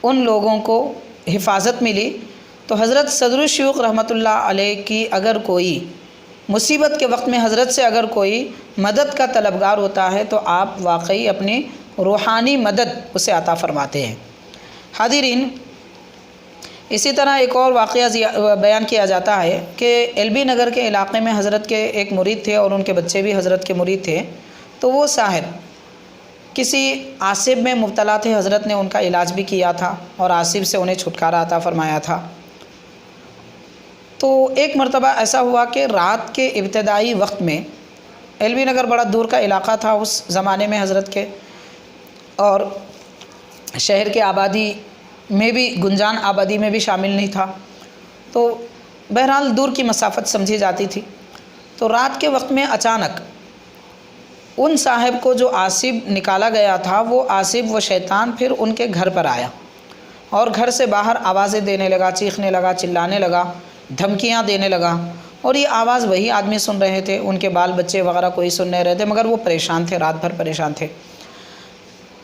ان لوگوں کو حفاظت ملی۔ تو حضرت صدر الشیوخ رحمۃ اللہ علیہ کی اگر کوئی مصیبت کے وقت میں حضرت سے اگر کوئی مدد کا طلبگار ہوتا ہے تو آپ واقعی اپنی روحانی مدد اسے عطا فرماتے ہیں۔ حاضرین، اسی طرح ایک اور واقعہ بیان کیا جاتا ہے کہ ایل بی نگر کے علاقے میں حضرت کے ایک مرید تھے اور ان کے بچے بھی حضرت کے مرید تھے۔ تو وہ صاحب کسی عاصب میں مبتلا تھے، حضرت نے ان کا علاج بھی کیا تھا اور عاصب سے انہیں چھٹکارا عطا فرمایا تھا۔ تو ایک مرتبہ ایسا ہوا کہ رات کے ابتدائی وقت میں، ایل بی نگر بڑا دور کا علاقہ تھا اس زمانے میں حضرت کے، اور شہر کے آبادی میں بھی، گنجان آبادی میں بھی شامل نہیں تھا، تو بہرحال دور کی مسافت سمجھی جاتی تھی۔ تو رات کے وقت میں اچانک ان صاحب کو جو عاصب نکالا گیا تھا، وہ عاصب، وہ شیطان پھر ان کے گھر پر آیا اور گھر سے باہر آوازیں دینے لگا، چیخنے لگا، چلانے لگا، دھمکیاں دینے لگا، اور یہ آواز وہی آدمی سن رہے تھے، ان کے بال بچے وغیرہ کوئی سن نہیں رہے تھے، مگر وہ پریشان تھے، رات بھر پریشان تھے۔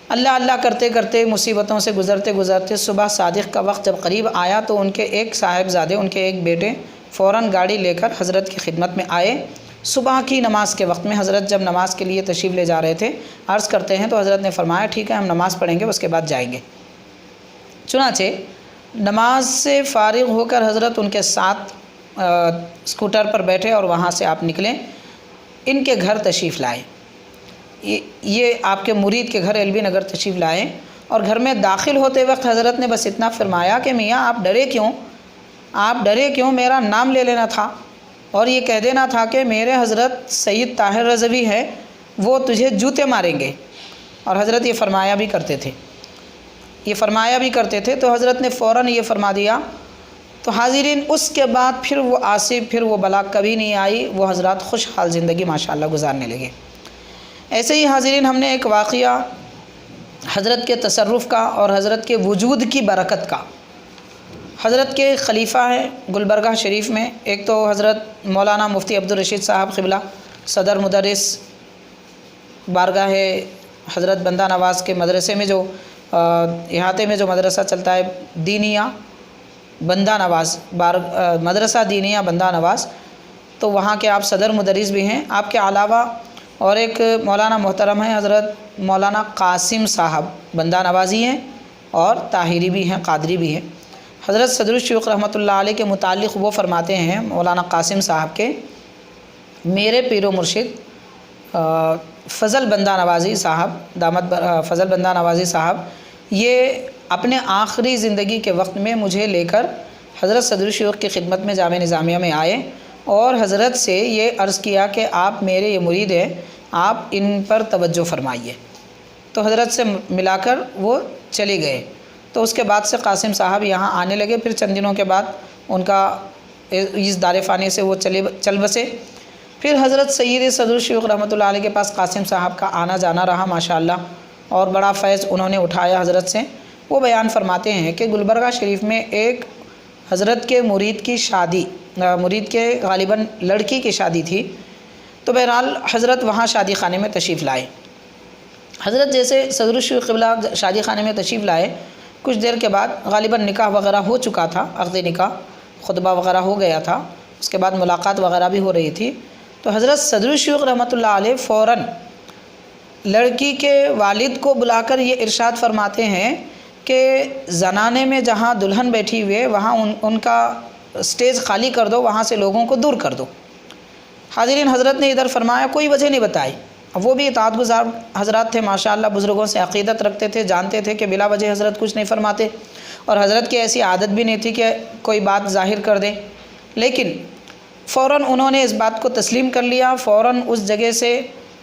اللہ اللہ کرتے کرتے، مصیبتوں سے گزرتے گزرتے، صبح صادق کا وقت جب قریب آیا تو ان کے ایک صاحبزادے، ان کے ایک بیٹے فوراً گاڑی لے کر حضرت کی خدمت میں آئے۔ صبح کی نماز کے وقت میں حضرت جب نماز کے لیے تشریف لے جا رہے تھے، عرض کرتے ہیں تو حضرت نے فرمایا ٹھیک ہے، ہم نماز پڑھیں گے، اس کے بعد جائیں گے۔ چنانچہ نماز سے فارغ ہو کر حضرت ان کے ساتھ اسکوٹر پر بیٹھے اور وہاں سے آپ نکلیں، ان کے گھر تشریف لائے۔ یہ آپ کے مرید کے گھر ایل بی نگر تشریف لائے، اور گھر میں داخل ہوتے وقت حضرت نے بس اتنا فرمایا کہ میاں آپ ڈرے کیوں؟ آپ ڈرے کیوں؟ میرا نام لے لینا تھا اور یہ کہہ دینا تھا کہ میرے حضرت سید طاہر رضوی ہے، وہ تجھے جوتے ماریں گے۔ اور حضرت یہ فرمایا بھی کرتے تھے، تو حضرت نے فوراً یہ فرما دیا۔ تو حاضرین، اس کے بعد پھر وہ عاصب، پھر وہ بلا کبھی نہیں آئی، وہ حضرات خوشحال زندگی ماشاءاللہ گزارنے لگے۔ ایسے ہی حاضرین، ہم نے ایک واقعہ حضرت کے تصرف کا اور حضرت کے وجود کی برکت کا۔ حضرت کے خلیفہ ہیں گلبرگہ شریف میں، ایک تو حضرت مولانا مفتی عبدالرشید صاحب قبلہ، صدر مدرس بارگاہ حضرت بندہ نواز کے مدرسے میں، جو احاطے میں جو مدرسہ چلتا ہے دینیہ بندہ نواز، مدرسہ دینیہ بندہ نواز، تو وہاں کے آپ صدر مدرس بھی ہیں۔ آپ کے علاوہ اور ایک مولانا محترم ہیں حضرت مولانا قاسم صاحب، بندہ نوازی ہیں اور طاہری بھی ہیں، قادری بھی ہیں۔ حضرت صدر الشیوخ رحمۃ اللہ علیہ کے متعلق وہ فرماتے ہیں مولانا قاسم صاحب کے، میرے پیر و مرشد فضل بندہ نوازی صاحب، دامت فضل بندہ نوازی صاحب، یہ اپنے آخری زندگی کے وقت میں مجھے لے کر حضرت صدر الشیوخ کی خدمت میں جامعہ نظامیہ میں آئے اور حضرت سے یہ عرض کیا کہ آپ میرے یہ مرید ہیں، آپ ان پر توجہ فرمائیے۔ تو حضرت سے ملا کر وہ چلے گئے۔ تو اس کے بعد سے قاسم صاحب یہاں آنے لگے، پھر چند دنوں کے بعد ان کا اس دار فانی سے وہ چل بسے۔ پھر حضرت سید صدر الشیوخ رحمۃ اللہ علیہ کے پاس قاسم صاحب کا آنا جانا رہا ماشاءاللہ، اور بڑا فیض انہوں نے اٹھایا حضرت سے۔ وہ بیان فرماتے ہیں کہ گلبرگہ شریف میں ایک حضرت کے مرید کی شادی، مرید کے غالباً لڑکی کی شادی تھی، تو بہرحال حضرت وہاں شادی خانے میں تشریف لائے۔ حضرت جیسے صدر الشیوخ قبلہ شادی خانے میں تشریف لائے، کچھ دیر کے بعد غالباً نکاح وغیرہ ہو چکا تھا، عقد نکاح، خطبہ وغیرہ ہو گیا تھا، اس کے بعد ملاقات وغیرہ بھی ہو رہی تھی۔ تو حضرت صدر الشیوخ رحمۃ اللہ علیہ فوراً لڑکی کے والد کو بلا کر یہ ارشاد فرماتے ہیں کہ زنانے میں جہاں دلہن بیٹھی ہوئے وہاں ان کا سٹیج خالی کر دو، وہاں سے لوگوں کو دور کر دو۔ حاضرین، حضرت نے ادھر فرمایا، کوئی وجہ نہیں بتائی۔ وہ بھی اطاعت گزار حضرات تھے ماشاءاللہ، بزرگوں سے عقیدت رکھتے تھے، جانتے تھے کہ بلا وجہ حضرت کچھ نہیں فرماتے، اور حضرت کی ایسی عادت بھی نہیں تھی کہ کوئی بات ظاہر کر دیں۔ لیکن فوراً انہوں نے اس بات کو تسلیم کر لیا، فوراً اس جگہ سے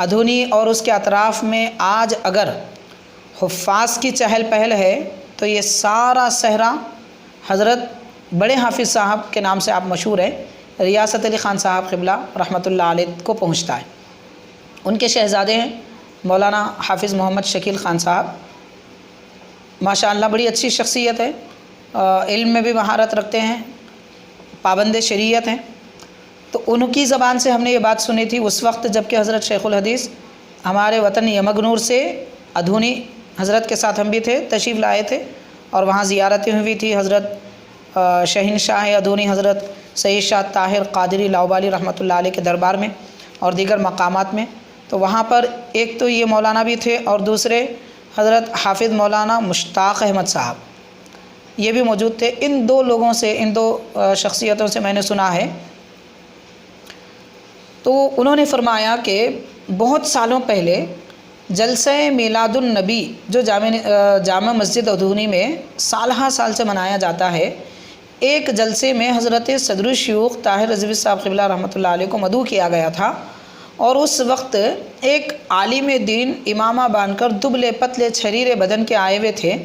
ادھونی اور اس کے اطراف میں آج اگر حفاظ کی چہل پہل ہے تو یہ سارا صحرا حضرت بڑے حافظ صاحب کے نام سے آپ مشہور ہیں، ریاست علی خان صاحب قبلہ رحمۃ اللہ علیہ کو پہنچتا ہے۔ ان کے شہزادے ہیں مولانا حافظ محمد شکیل خان صاحب، ماشاء اللہ بڑی اچھی شخصیت ہے، علم میں بھی مہارت رکھتے ہیں، پابند شریعت ہیں۔ تو ان کی زبان سے ہم نے یہ بات سنی تھی اس وقت جب کہ حضرت شیخ الحدیث ہمارے وطن یمگنور سے ادھونی حضرت کے ساتھ ہم بھی تھے، تشریف لائے تھے اور وہاں زیارتیں ہوئی تھی حضرت شہنشاہ ادھونی حضرت سید شاہ طاہر قادری لاؤبالی رحمۃ اللہ علیہ کے دربار میں اور دیگر مقامات میں۔ تو وہاں پر ایک تو یہ مولانا بھی تھے اور دوسرے حضرت حافظ مولانا مشتاق احمد صاحب یہ بھی موجود تھے۔ ان دو لوگوں سے، ان دو شخصیتوں سے میں نے سنا ہے۔ تو انہوں نے فرمایا کہ بہت سالوں پہلے جلسہ میلاد النبی جو جامع مسجد ادھونی میں سال ہر سال سے منایا جاتا ہے، ایک جلسے میں حضرت صدر الشیوخ طاہر رضوی صاحب قبلہ رحمۃ اللہ علیہ کو مدعو کیا گیا تھا، اور اس وقت ایک عالم دین امامہ باندھ کر دبلے پتلے چھریرے بدن کے آئے ہوئے تھے۔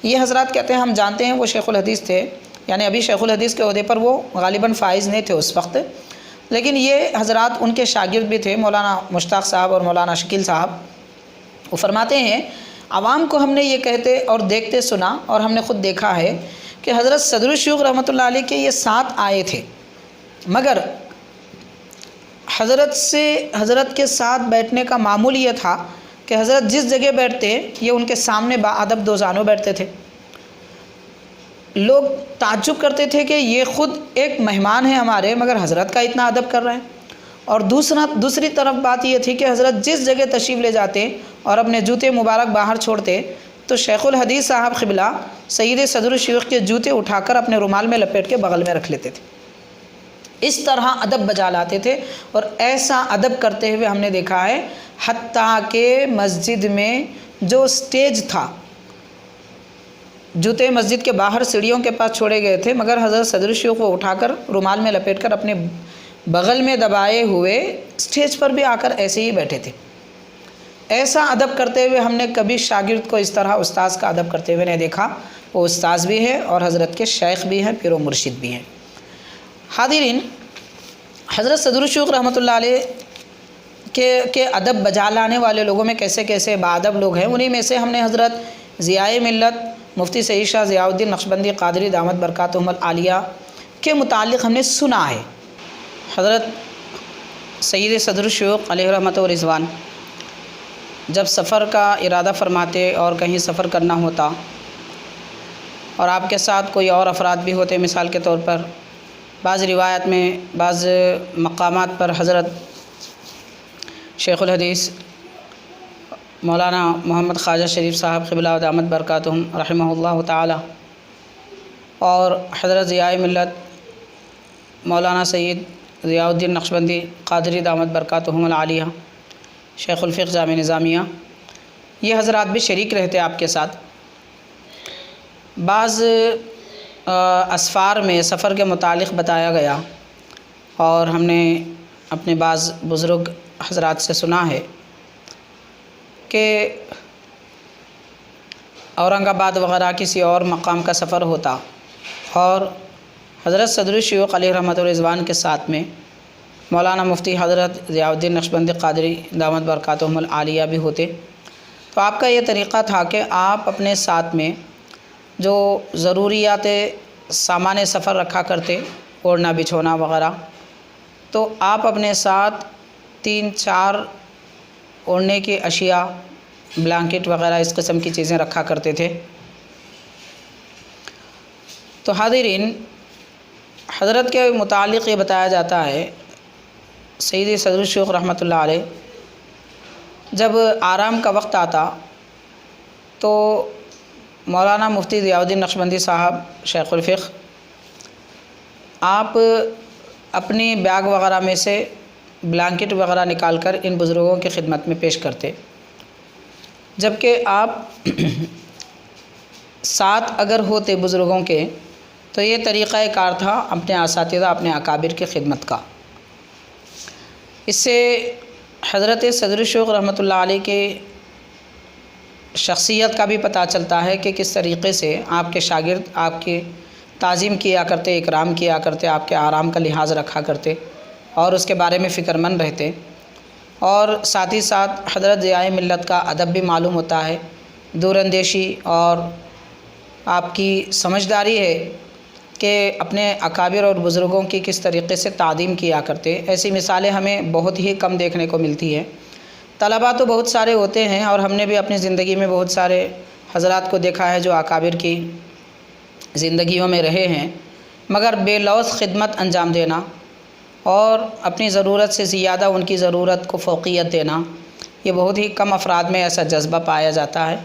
یہ حضرات کہتے ہیں ہم جانتے ہیں وہ شیخ الحدیث تھے، یعنی ابھی شیخ الحدیث کے عہدے پر وہ غالباً فائز نہیں تھے اس وقت، لیکن یہ حضرات ان کے شاگرد بھی تھے، مولانا مشتاق صاحب اور مولانا شکیل صاحب۔ وہ فرماتے ہیں عوام کو ہم نے یہ کہتے اور دیکھتے سنا، اور ہم نے خود دیکھا ہے کہ حضرت صدر الشیوخ رحمۃ اللہ علیہ کے یہ 7 آئے تھے، مگر حضرت کے ساتھ بیٹھنے کا معمول یہ تھا کہ حضرت جس جگہ بیٹھتے یہ ان کے سامنے باادب 2 زانوں بیٹھتے تھے۔ لوگ تعجب کرتے تھے کہ یہ خود ایک مہمان ہیں ہمارے مگر حضرت کا اتنا ادب کر رہے ہیں۔ اور دوسری طرف بات یہ تھی کہ حضرت جس جگہ تشریف لے جاتے اور اپنے جوتے مبارک باہر چھوڑتے تو شیخ الحدیث صاحب قبلہ سید صدر الشیوخ کے جوتے اٹھا کر اپنے رومال میں لپیٹ کے بغل میں رکھ لیتے تھے۔ اس طرح ادب بجا لاتے تھے، اور ایسا ادب کرتے ہوئے ہم نے دیکھا ہے حتیٰ کہ مسجد میں جو سٹیج تھا، جوتے مسجد کے باہر سیڑھیوں کے پاس چھوڑے گئے تھے، مگر حضرت صدر الشیوخ کو اٹھا کر رومال میں لپیٹ کر اپنے بغل میں دبائے ہوئے سٹیج پر بھی آ کر ایسے ہی بیٹھے تھے۔ ایسا ادب کرتے ہوئے ہم نے کبھی شاگرد کو اس طرح استاذ کا ادب کرتے ہوئے نہیں دیکھا۔ وہ استاذ بھی ہے اور حضرت کے شیخ بھی ہیں، پیر و مرشد بھی ہیں۔ حاضرین، حضرت صدر الشیوخ رحمۃ اللہ علیہ کے ادب بجا لانے والے لوگوں میں کیسے کیسے باادب لوگ ہیں، انہی میں سے ہم نے حضرت ضیاء ملت مفتی سید شاہ ضیاء الدین نقشبندی قادری دامت برکاتہم العالیہ کے متعلق ہم نے سنا ہے۔ حضرت سید صدر الشیوخ علیہ رحمۃ و رضوان جب سفر کا ارادہ فرماتے اور کہیں سفر کرنا ہوتا اور آپ کے ساتھ کوئی اور افراد بھی ہوتے، مثال کے طور پر بعض روایت میں بعض مقامات پر حضرت شیخ الحدیث مولانا محمد خواجہ شریف صاحب قبلہ دامت برکاتہم رحمہ اللہ تعالی اور حضرت ضیاء ملت مولانا سید ضیاء الدین نقشبندی قادری دامت برکاتہم العالیہ شیخ الفقہ جامع نظامیہ، یہ حضرات بھی شریک رہتے آپ کے ساتھ۔ بعض اسفار میں سفر کے متعلق بتایا گیا اور ہم نے اپنے بعض بزرگ حضرات سے سنا ہے کہ اورنگ آباد وغیرہ کسی اور مقام کا سفر ہوتا اور حضرت صدر الشیوخ علیہ رحمۃ الرضوان کے ساتھ میں مولانا مفتی حضرت ضیاء الدین نقشبندی قادری دامت برکاتہم العالیہ بھی ہوتے، تو آپ کا یہ طریقہ تھا کہ آپ اپنے ساتھ میں جو ضروریات سامان سفر رکھا کرتے، اوڑھنا بچھونا وغیرہ، تو آپ اپنے ساتھ 3-4 اوڑھنے کی اشیاء، بلانکٹ وغیرہ اس قسم کی چیزیں رکھا کرتے تھے۔ تو حاضرین، حضرت کے متعلق یہ بتایا جاتا ہے سید صدر الشیوخ رحمۃ اللہ علیہ جب آرام کا وقت آتا تو مولانا مفتی ضیاء الدین نقشبندی صاحب شیخ الفقہ آپ اپنی بیگ وغیرہ میں سے بلانکٹ وغیرہ نکال کر ان بزرگوں کی خدمت میں پیش کرتے، جبکہ آپ ساتھ اگر ہوتے بزرگوں کے تو یہ طریقہ کار تھا اپنے اساتذہ، اپنے اکابر کی خدمت کا۔ اس سے حضرت صدر شیوخ رحمۃ اللہ علیہ کے شخصیت کا بھی پتہ چلتا ہے کہ کس طریقے سے آپ کے شاگرد آپ کی تعظیم کیا کرتے، اکرام کیا کرتے، آپ کے آرام کا لحاظ رکھا کرتے اور اس کے بارے میں فکر مند رہتے، اور ساتھ ہی ساتھ حضرت ضیاء ملت کا ادب بھی معلوم ہوتا ہے، دور اندیشی اور آپ کی سمجھداری ہے کہ اپنے اکابر اور بزرگوں کی کس طریقے سے تعظیم کیا کرتے۔ ایسی مثالیں ہمیں بہت ہی کم دیکھنے کو ملتی ہیں۔ طلباء تو بہت سارے ہوتے ہیں اور ہم نے بھی اپنی زندگی میں بہت سارے حضرات کو دیکھا ہے جو اکابر کی زندگیوں میں رہے ہیں، مگر بے لوث خدمت انجام دینا اور اپنی ضرورت سے زیادہ ان کی ضرورت کو فوقیت دینا، یہ بہت ہی کم افراد میں ایسا جذبہ پایا جاتا ہے۔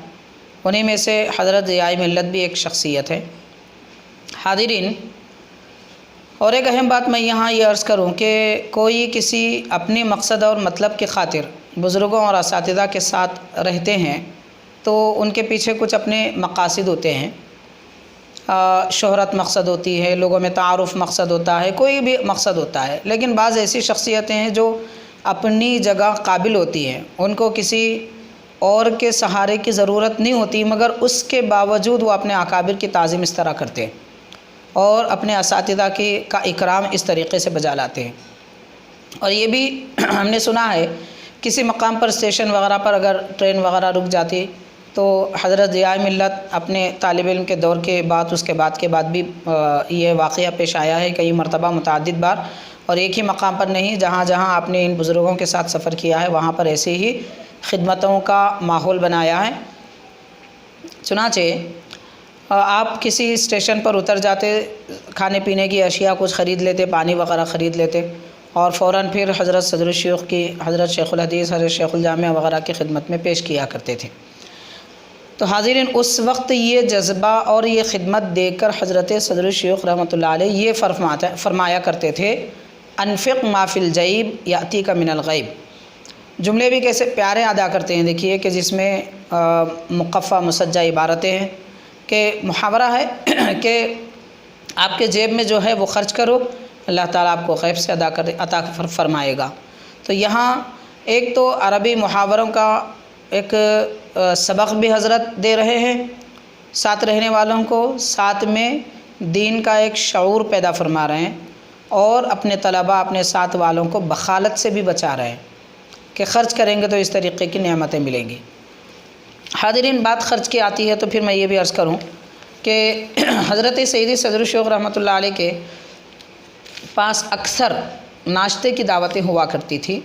انہی میں سے حضرت ضیاء ملت بھی ایک شخصیت ہے۔ حاضرین، اور ایک اہم بات میں یہاں یہ عرض کروں کہ کوئی کسی اپنے مقصد اور مطلب کی خاطر بزرگوں اور اساتذہ کے ساتھ رہتے ہیں تو ان کے پیچھے کچھ اپنے مقاصد ہوتے ہیں۔ شہرت مقصد ہوتی ہے، لوگوں میں تعارف مقصد ہوتا ہے، کوئی بھی مقصد ہوتا ہے، لیکن بعض ایسی شخصیتیں ہیں جو اپنی جگہ قابل ہوتی ہیں، ان کو کسی اور کے سہارے کی ضرورت نہیں ہوتی، مگر اس کے باوجود وہ اپنے اکابر کی تعظیم اس طرح کرتے ہیں اور اپنے اساتذہ کا اکرام اس طریقے سے بجا لاتے ہیں۔ اور یہ بھی ہم نے سنا ہے کسی مقام پر اسٹیشن وغیرہ پر اگر ٹرین وغیرہ رک جاتی تو حضرت ضیاء ملت اپنے طالب علم کے دور کے بعد اس کے بعد بھی یہ واقعہ پیش آیا ہے کئی مرتبہ، متعدد بار، اور ایک ہی مقام پر نہیں، جہاں جہاں آپ نے ان بزرگوں کے ساتھ سفر کیا ہے وہاں پر ایسے ہی خدمتوں کا ماحول بنایا ہے۔ چنانچہ آپ کسی اسٹیشن پر اتر جاتے، کھانے پینے کی اشیاء کچھ خرید لیتے، پانی وغیرہ خرید لیتے، اور فوراً پھر حضرت صدر الشیوخ کی، حضرت شیخ الحدیث، حضرت شیخ الجامعہ وغیرہ کی خدمت میں پیش کیا کرتے تھے۔ تو حاضرین، اس وقت یہ جذبہ اور یہ خدمت دیکھ کر حضرت صدر الشیوخ رحمۃ اللہ علیہ یہ فرمایا کرتے تھے، انفق ما فی الجیب یأتیک من الغیب۔ جملے بھی کیسے پیارے ادا کرتے ہیں، دیکھیے کہ جس میں مقفع مسجع عبارتیں ہیں، کہ محاورہ ہے کہ آپ کے جیب میں جو ہے وہ خرچ کرو، اللہ تعالیٰ آپ کو غیب سے عطا فرمائے گا۔ تو یہاں ایک تو عربی محاوروں کا ایک سبق بھی حضرت دے رہے ہیں ساتھ رہنے والوں کو، ساتھ میں دین کا ایک شعور پیدا فرما رہے ہیں، اور اپنے طلباء، اپنے ساتھ والوں کو بخالت سے بھی بچا رہے ہیں کہ خرچ کریں گے تو اس طریقے کی نعمتیں ملیں گی۔ حاضرین، بات خرچ کی آتی ہے تو پھر میں یہ بھی عرض کروں کہ حضرت سیدی صدر الشیوخ رحمۃ اللہ علیہ کے پاس اکثر ناشتے کی دعوتیں ہوا کرتی تھی،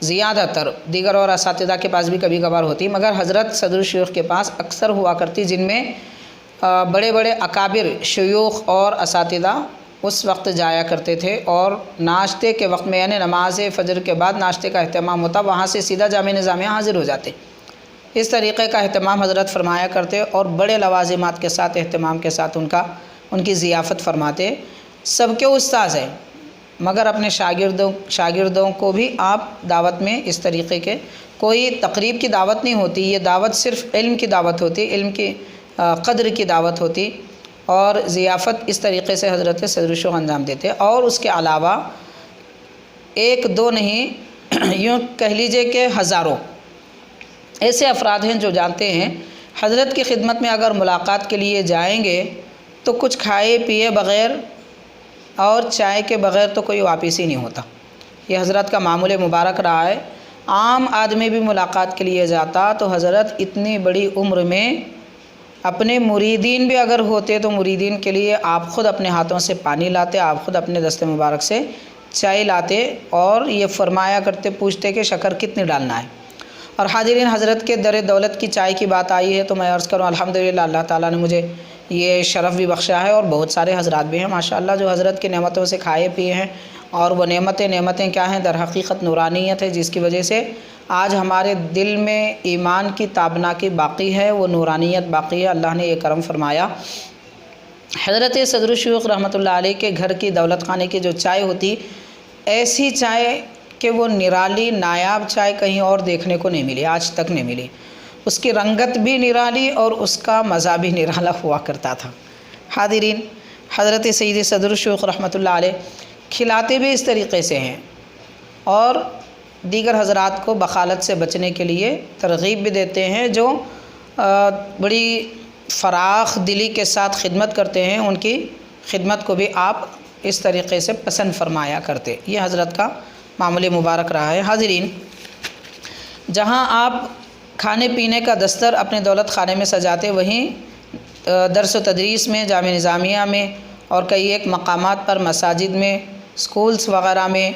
زیادہ تر دیگر اور اساتذہ کے پاس بھی کبھی کبھار ہوتی، مگر حضرت صدر الشیوخ کے پاس اکثر ہوا کرتی، جن میں بڑے بڑے اکابر شیوخ اور اساتذہ اس وقت جایا کرتے تھے، اور ناشتے کے وقت میں یعنی نماز فجر کے بعد ناشتے کا اہتمام ہوتا، وہاں سے سیدھا جامع نظامیہ حاضر ہو جاتے۔ اس طریقے کا اہتمام حضرت فرمایا کرتے اور بڑے لوازمات کے ساتھ، اہتمام کے ساتھ ان کی ضیافت فرماتے۔ سب کے استاذ ہیں، مگر اپنے شاگردوں کو بھی آپ دعوت میں اس طریقے کے، کوئی تقریب کی دعوت نہیں ہوتی، یہ دعوت صرف علم کی دعوت ہوتی، علم کی قدر کی دعوت ہوتی، اور ضیافت اس طریقے سے حضرت صدر الشیوخ انجام دیتے۔ اور اس کے علاوہ ایک دو نہیں، یوں کہہ لیجئے کہ ہزاروں ایسے افراد ہیں جو جانتے ہیں حضرت کی خدمت میں اگر ملاقات کے لیے جائیں گے تو کچھ کھائے پیے بغیر اور چائے کے بغیر تو کوئی واپس ہی نہیں ہوتا۔ یہ حضرت کا معمول مبارک رہا ہے۔ عام آدمی بھی ملاقات کے لیے جاتا تو حضرت اتنی بڑی عمر میں اپنے مریدین بھی اگر ہوتے تو مریدین کے لیے آپ خود اپنے ہاتھوں سے پانی لاتے، آپ خود اپنے دست مبارک سے چائے لاتے، اور یہ فرمایا کرتے، پوچھتے کہ شکر کتنی ڈالنا ہے۔ اور حاضرین، حضرت کے در دولت کی چائے کی بات آئی ہے تو میں عرض کروں الحمدللہ اللہ تعالیٰ نے مجھے یہ شرف بھی بخشا ہے، اور بہت سارے حضرات بھی ہیں ماشاءاللہ جو حضرت کی نعمتوں سے کھائے پیے ہیں، اور وہ نعمتیں کیا ہیں؟ در حقیقت نورانیت ہے، جس کی وجہ سے آج ہمارے دل میں ایمان کی تابناکی باقی ہے، وہ نورانیت باقی ہے، اللہ نے یہ کرم فرمایا۔ حضرت صدر الشیوخ رحمۃ اللہ علیہ کے گھر کی دولت خانے کی جو چائے ہوتی، ایسی چائے کہ وہ نرالی نایاب چائے کہیں اور دیکھنے کو نہیں ملی، آج تک نہیں ملی۔ اس کی رنگت بھی نرالی اور اس کا مزہ بھی نرالا ہوا کرتا تھا۔ حاضرین، حضرت سیدی صدر الشیوخ رحمۃ اللہ علیہ کھلاتے بھی اس طریقے سے ہیں، اور دیگر حضرات کو بخالت سے بچنے کے لیے ترغیب بھی دیتے ہیں، جو بڑی فراخ دلی کے ساتھ خدمت کرتے ہیں، ان کی خدمت کو بھی آپ اس طریقے سے پسند فرمایا کرتے۔ یہ حضرت کا معمول مبارک رہا ہے۔ حاضرین، جہاں آپ کھانے پینے کا دستر اپنے دولت خانے میں سجاتے، وہیں درس و تدریس میں، جامعہ نظامیہ میں اور کئی ایک مقامات پر، مساجد میں، سکولز وغیرہ میں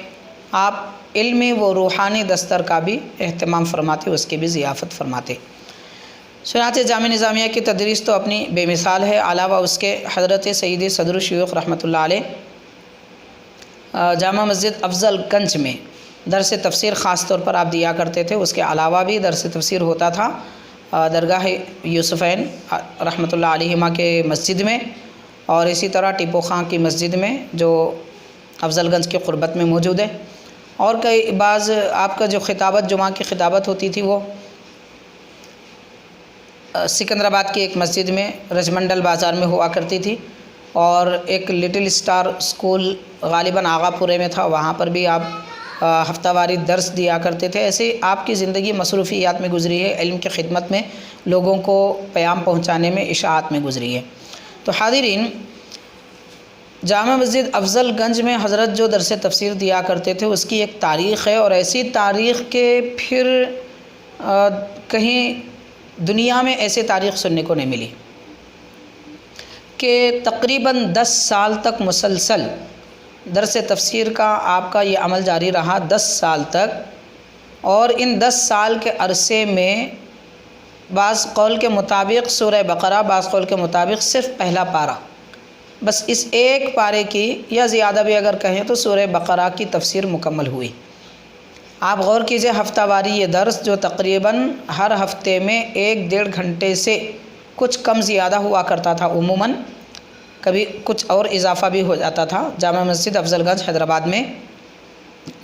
آپ علمی و روحانی دستر کا بھی اہتمام فرماتے، اس کی بھی ضیافت فرماتے۔ چنانچہ جامعہ نظامیہ کی تدریس تو اپنی بے مثال ہے۔ علاوہ اس کے حضرت سیدی صدر الشیوخ رحمۃ اللہ علیہ جامع مسجد افضل گنج میں درس تفسیر خاص طور پر آپ دیا کرتے تھے۔ اس کے علاوہ بھی درس تفسیر ہوتا تھا درگاہ یوسفین رحمۃ اللہ علیہما کے مسجد میں، اور اسی طرح ٹیپو خان کی مسجد میں جو افضل گنج کی قربت میں موجود ہے، اور کئی بعض آپ کا جو خطابت، جمعہ کی خطابت ہوتی تھی، وہ سکندرآباد کی ایک مسجد میں رجمنڈل بازار میں ہوا کرتی تھی، اور ایک لٹل اسٹار اسکول غالباً آغا پورے میں تھا، وہاں پر بھی آپ ہفتہ واری درس دیا کرتے تھے۔ ایسے آپ کی زندگی مصروفیات میں گزری ہے، علم کی خدمت میں، لوگوں کو پیام پہنچانے میں، اشاعت میں گزری ہے۔ تو حاضرین، جامع مسجد افضل گنج میں حضرت جو درس تفسیر دیا کرتے تھے، اس کی ایک تاریخ ہے، اور ایسی تاریخ کے پھر کہیں دنیا میں ایسی تاریخ سننے کو نہیں ملی کہ تقریباً 10 سال تک مسلسل درس تفسیر کا آپ کا یہ عمل جاری رہا، 10 سال تک۔ اور ان 10 سال کے عرصے میں بعض قول کے مطابق سورہ بقرہ، بعض قول کے مطابق صرف پہلا پارہ، بس اس ایک پارے کی، یا زیادہ بھی اگر کہیں تو سورہ بقرہ کی تفسیر مکمل ہوئی۔ آپ غور کیجئے، ہفتہ واری یہ درس جو تقریباً ہر ہفتے میں 1-1.5 گھنٹے سے کچھ کم زیادہ ہوا کرتا تھا، عموماً کبھی کچھ اور اضافہ بھی ہو جاتا تھا، جامع مسجد افضل گنج حیدرآباد میں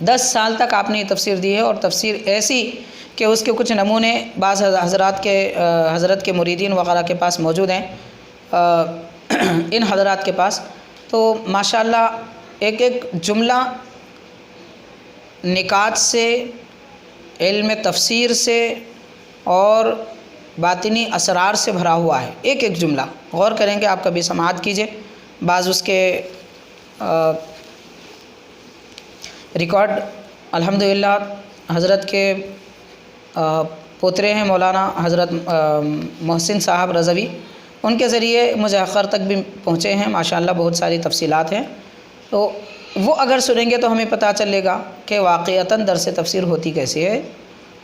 10 سال تک آپ نے یہ تفسیر دی ہے۔ اور تفسیر ایسی کہ اس کے کچھ نمونے بعض حضرت کے مریدین وغیرہ کے پاس موجود ہیں، ان حضرات کے پاس، تو ماشاءاللہ ایک ایک جملہ نکات سے، علم تفسیر سے اور باطنی اسرار سے بھرا ہوا ہے، ایک ایک جملہ غور کریں گے آپ، کبھی سماعت کیجئے۔ بعض اس کے ریکارڈ الحمدللہ حضرت کے پوترے ہیں مولانا حضرت محسن صاحب رضوی، ان کے ذریعے مجھے آخر تک بھی پہنچے ہیں، ماشاءاللہ بہت ساری تفصیلات ہیں، تو وہ اگر سنیں گے تو ہمیں پتہ چلے گا کہ واقعتاً درس تفسیر ہوتی کیسی ہے۔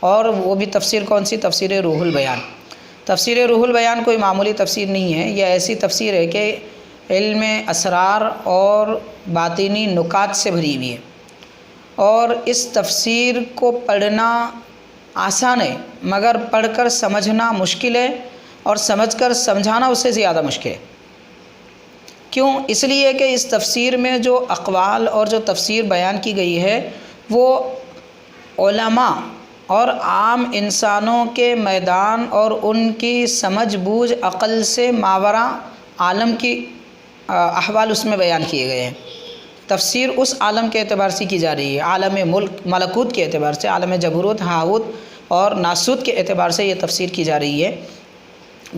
اور وہ بھی تفسیر کون سی؟ تفسیر روح البیان۔ تفسیر روح البیان کوئی معمولی تفسیر نہیں ہے، یہ ایسی تفسیر ہے کہ علم اسرار اور باطنی نکات سے بھری ہوئی ہے، اور اس تفسیر کو پڑھنا آسان ہے، مگر پڑھ کر سمجھنا مشکل ہے، اور سمجھ کر سمجھانا اس سے زیادہ مشکل ہے۔ کیوں؟ اس لیے کہ اس تفسیر میں جو اقوال اور جو تفسیر بیان کی گئی ہے، وہ علماء اور عام انسانوں کے میدان اور ان کی سمجھ بوجھ عقل سے ماوراء عالم کی احوال اس میں بیان کیے گئے ہیں۔ تفسیر اس عالم کے اعتبار سے کی جا رہی ہے، عالم ملک ملکوت کے اعتبار سے، عالم جبروت ہاوت اور ناسوت کے اعتبار سے یہ تفسیر کی جا رہی ہے،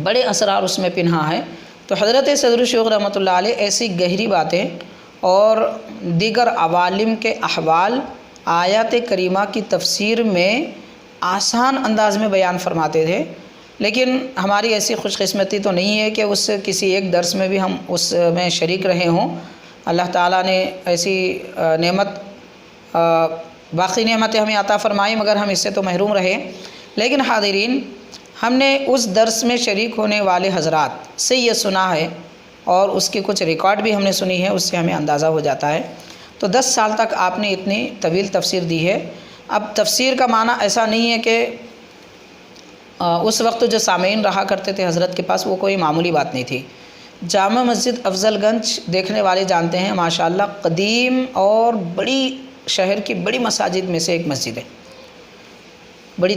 بڑے اسرار اس میں پنہا ہے۔ تو حضرت صدر الشیوخ رحمۃ اللہ علیہ ایسی گہری باتیں اور دیگر عوالم کے احوال آیات کریمہ کی تفسیر میں آسان انداز میں بیان فرماتے تھے، لیکن ہماری ایسی خوش قسمتی تو نہیں ہے کہ اس کسی ایک درس میں بھی ہم اس میں شریک رہے ہوں۔ اللہ تعالیٰ نے ایسی نعمت، باقی نعمتیں ہمیں عطا فرمائی، مگر ہم اس سے تو محروم رہے۔ لیکن حاضرین، ہم نے اس درس میں شریک ہونے والے حضرات سے یہ سنا ہے، اور اس کی کچھ ریکارڈ بھی ہم نے سنی ہے، اس سے ہمیں اندازہ ہو جاتا ہے۔ تو 10 سال تک آپ نے اتنی طویل تفسیر دی ہے۔ اب تفسیر کا معنی ایسا نہیں ہے کہ اس وقت جو سامعین رہا کرتے تھے حضرت کے پاس، وہ کوئی معمولی بات نہیں تھی۔ جامع مسجد افضل گنج دیکھنے والے جانتے ہیں، ماشاءاللہ قدیم اور بڑی، شہر کی بڑی مساجد میں سے ایک مسجد ہے، بڑی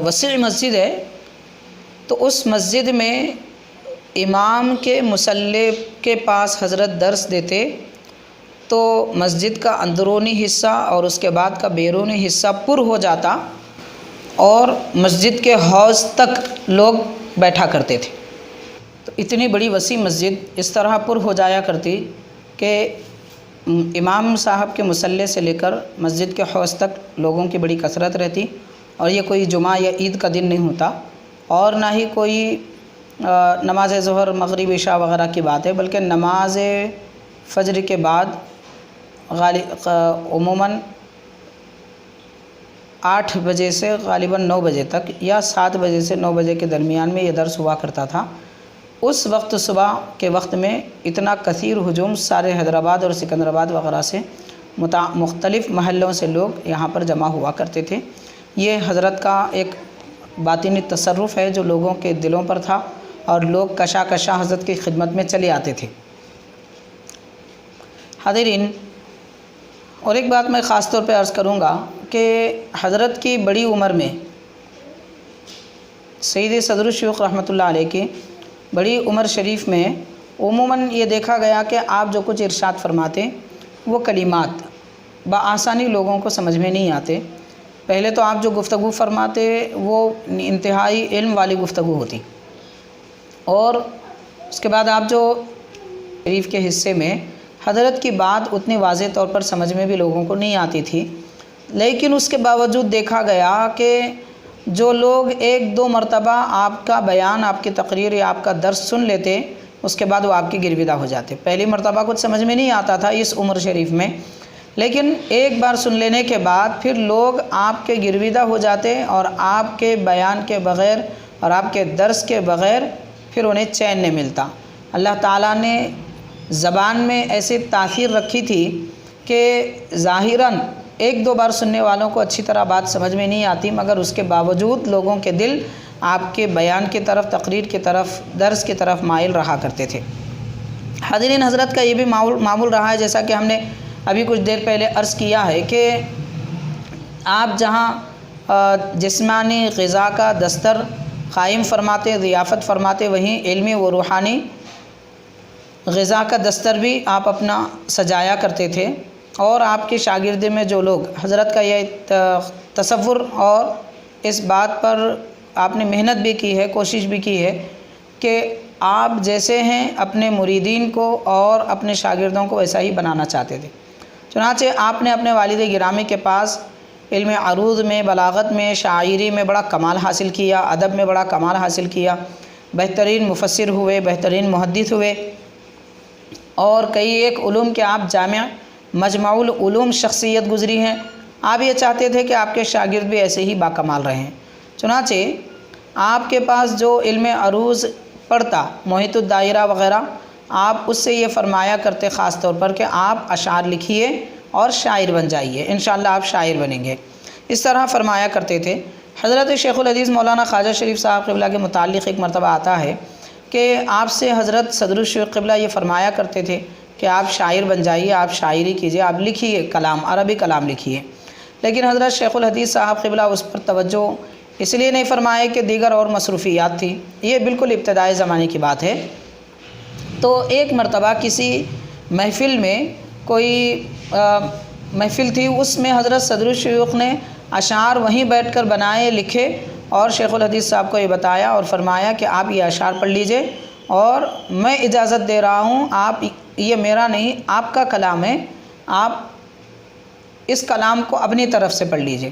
وسیع مسجد ہے۔ تو اس مسجد میں امام کے مصلی کے پاس حضرت درس دیتے، تو مسجد کا اندرونی حصہ اور اس کے بعد کا بیرونی حصہ پر ہو جاتا اور مسجد کے حوض تک لوگ بیٹھا کرتے تھے۔ تو اتنی بڑی وسیع مسجد اس طرح پر ہو جایا کرتی کہ امام صاحب کے مصلی سے لے کر مسجد کے حوض تک لوگوں کی بڑی کثرت رہتی، اور یہ کوئی جمعہ یا عید کا دن نہیں ہوتا، اور نہ ہی کوئی نماز ظہر مغرب عشاء وغیرہ کی بات ہے، بلکہ نماز فجر کے بعد عموماً 8 بجے سے غالباً 9 بجے تک یا 7 بجے سے 9 بجے کے درمیان میں یہ درس ہوا کرتا تھا۔ اس وقت صبح کے وقت میں اتنا کثیر ہجوم سارے حیدرآباد اور سکندرآباد وغیرہ سے مختلف محلوں سے لوگ یہاں پر جمع ہوا کرتے تھے۔ یہ حضرت کا ایک باطنی تصرف ہے جو لوگوں کے دلوں پر تھا، اور لوگ کشا کشا حضرت کی خدمت میں چلے آتے تھے۔ حاضرین، اور ایک بات میں خاص طور پہ عرض کروں گا کہ حضرت کی بڑی عمر میں سید صدر الشیوخ رحمۃ اللہ علیہ کی بڑی عمر شریف میں عموماً یہ دیکھا گیا کہ آپ جو کچھ ارشاد فرماتے وہ کلمات بآسانی لوگوں کو سمجھ میں نہیں آتے۔ پہلے تو آپ جو گفتگو فرماتے وہ انتہائی علم والی گفتگو ہوتی، اور اس کے بعد آپ جو شریف کے حصے میں حضرت کی بات اتنی واضح طور پر سمجھ میں بھی لوگوں کو نہیں آتی تھی، لیکن اس کے باوجود دیکھا گیا کہ جو لوگ 1-2 مرتبہ آپ کا بیان، آپ کی تقریر یا آپ کا درس سن لیتے، اس کے بعد وہ آپ کی گرویدہ ہو جاتے۔ پہلی مرتبہ کچھ سمجھ میں نہیں آتا تھا اس عمر شریف میں، لیکن ایک بار سن لینے کے بعد پھر لوگ آپ کے گرویدہ ہو جاتے، اور آپ کے بیان کے بغیر اور آپ کے درس کے بغیر پھر انہیں چین نہیں ملتا۔ اللہ تعالیٰ نے زبان میں ایسی تاثیر رکھی تھی کہ ظاہراً 1-2 بار سننے والوں کو اچھی طرح بات سمجھ میں نہیں آتی، مگر اس کے باوجود لوگوں کے دل آپ کے بیان کی طرف، تقریر کی طرف، درس کی طرف مائل رہا کرتے تھے۔ حاضرین، حضرت کا یہ بھی معمول رہا ہے، جیسا کہ ہم نے ابھی کچھ دیر پہلے عرض کیا ہے کہ آپ جہاں جسمانی غذا کا دستر قائم فرماتے، ضیافت فرماتے، وہیں علمی و روحانی غذا کا دستر بھی آپ اپنا سجایا کرتے تھے۔ اور آپ کے شاگردے میں جو لوگ، حضرت کا یہ تصور اور اس بات پر آپ نے محنت بھی کی ہے، کوشش بھی کی ہے کہ آپ جیسے ہیں اپنے مریدین کو اور اپنے شاگردوں کو ویسا ہی بنانا چاہتے تھے۔ چنانچہ آپ نے اپنے والد گرامی کے پاس علم عروض میں، بلاغت میں، شاعری میں بڑا کمال حاصل کیا، ادب میں بڑا کمال حاصل کیا، بہترین مفسر ہوئے، بہترین محدث ہوئے، اور کئی ایک علوم کے آپ جامع مجمع العلوم شخصیت گزری ہیں۔ آپ یہ چاہتے تھے کہ آپ کے شاگرد بھی ایسے ہی باکمال رہیں۔ چنانچہ آپ کے پاس جو علم عروض پڑھتا، محیط الدائرہ وغیرہ، آپ اس سے یہ فرمایا کرتے خاص طور پر کہ آپ اشعار لکھیے اور شاعر بن جائیے، انشاءاللہ آپ شاعر بنیں گے، اس طرح فرمایا کرتے تھے۔ حضرت شیخ الحدیث مولانا خواجہ شریف صاحب قبلہ کے متعلق ایک مرتبہ آتا ہے کہ آپ سے حضرت صدر الشیوخ قبلہ یہ فرمایا کرتے تھے کہ آپ شاعر بن جائیے، آپ شاعری کیجئے، آپ لکھیے کلام، عربی کلام لکھیے۔ لیکن حضرت شیخ الحدیث صاحب قبلہ اس پر توجہ اس لیے نہیں فرمائے کہ دیگر اور مصروفیات تھی، یہ بالکل ابتدائی زمانے کی بات ہے۔ تو ایک مرتبہ کسی محفل میں کوئی محفل تھی، اس میں حضرت صدر الشیوخ نے اشعار وہیں بیٹھ کر بنائے، لکھے، اور شیخ الحدیث صاحب کو یہ بتایا اور فرمایا کہ آپ یہ اشعار پڑھ لیجئے، اور میں اجازت دے رہا ہوں، آپ یہ میرا نہیں آپ کا کلام ہے، آپ اس کلام کو اپنی طرف سے پڑھ لیجئے۔